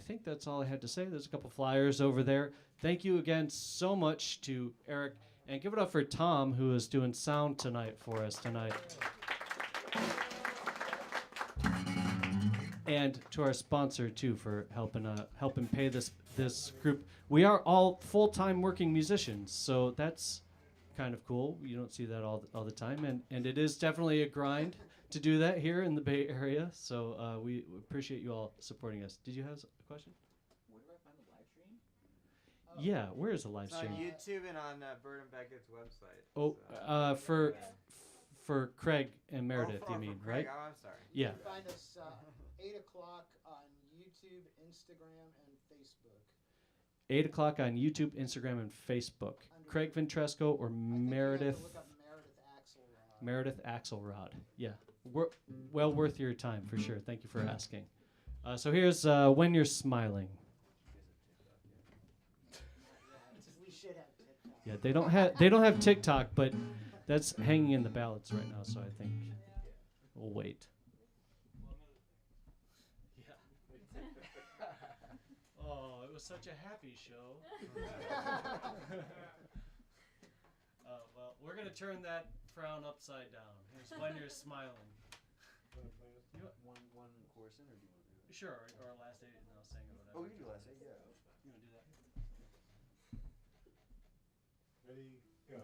think that's all I had to say. There's a couple flyers over there. Thank you again so much to Eric. And give it up for Tom, who is doing sound tonight for us tonight. And to our sponsor too for helping pay this group. We are all full-time working musicians, so that's kind of cool. You don't see that all the time, and it is definitely a grind to do that here in the Bay Area. So we appreciate you all supporting us. Did you have a question? Where do I find the live stream? Yeah, where is the live It's stream? on YouTube and on Bird and Beckett's website. Oh, so. for Craig and Meredith, Oh, you mean, for Craig. right? Oh, I'm sorry. Yeah. You can find us 8 o'clock on YouTube, Instagram, and Facebook. 8 o'clock on YouTube, Instagram, and Facebook. Craig Ventresco or I think you have to Meredith look up Meredith Axelrod. Axelrod. Yeah, well worth your time for sure. Thank you for asking. So here's When You're Smiling. We should have TikTok. Yeah, they don't have TikTok, but that's hanging in the ballots right now. So I think we'll wait. Yeah. Oh, it was such a happy show. Well, we're gonna turn that frown upside down. Here's When You're Smiling. You want One chorus in, or do you want to do it? Sure, or last eight, and I'll sing or whatever. Oh, we can do last eight, yeah. You wanna do that? Ready? Go.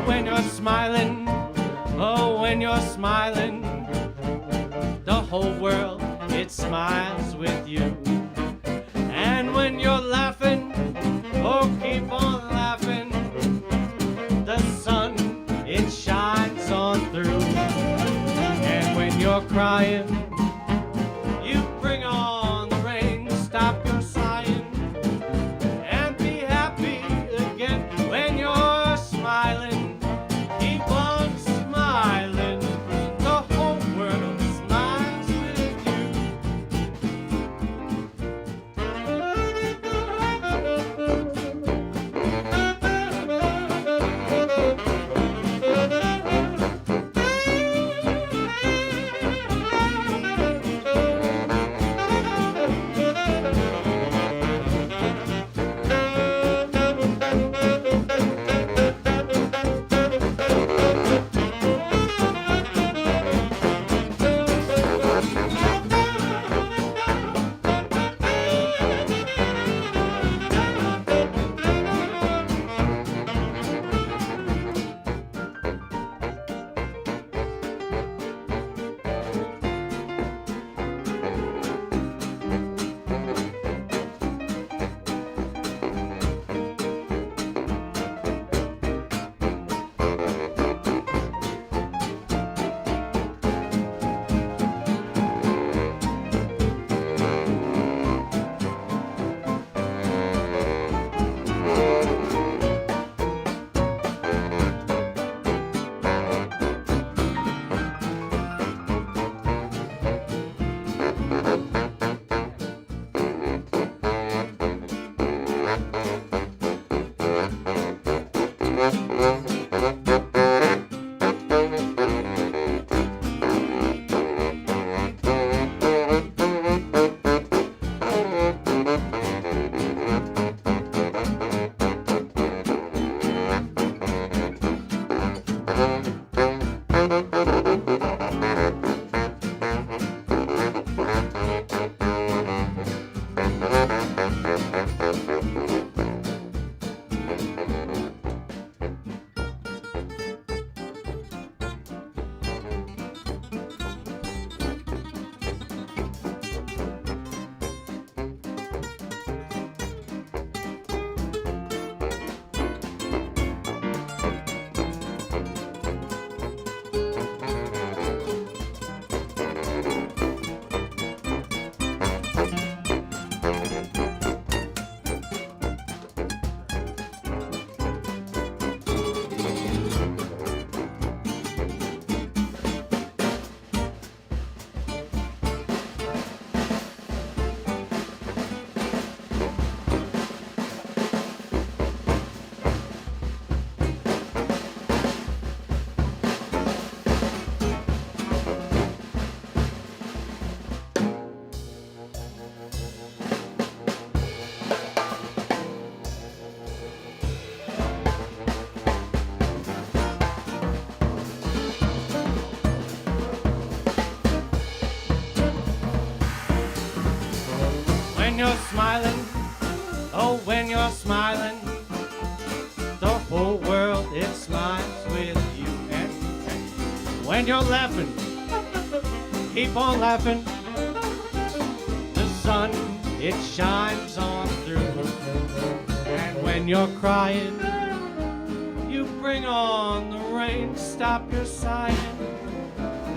When you're smiling, oh, when you're smiling, the whole world, it smiles with you. And when you're laughing, oh, keep on laughing, the sun, it shines on through. And when you're crying, you bring on the rain, stop your sighing, and be happy again. When you're smiling, keep on smiling, the whole world smiles with you. smiling, the whole world, it smiles with you. And when you're laughing, keep on laughing. The sun, it shines on through. And when you're crying, you bring on the rain. Stop your sighing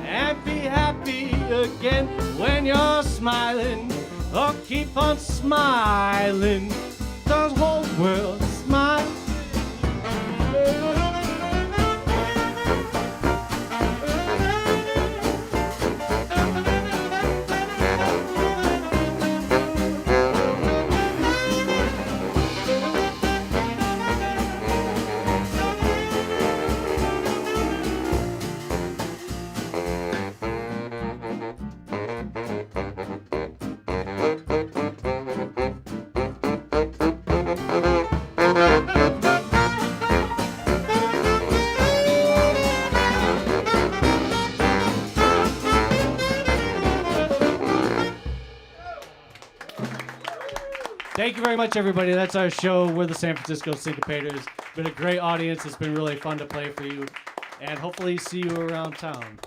and be happy again. When you're smiling, oh, keep on smiling. The whole world smiles. Thank you very much, everybody. That's our show. We're the San Francisco Syncopaters. It's been a great audience. It's been really fun to play for you. And hopefully see you around town.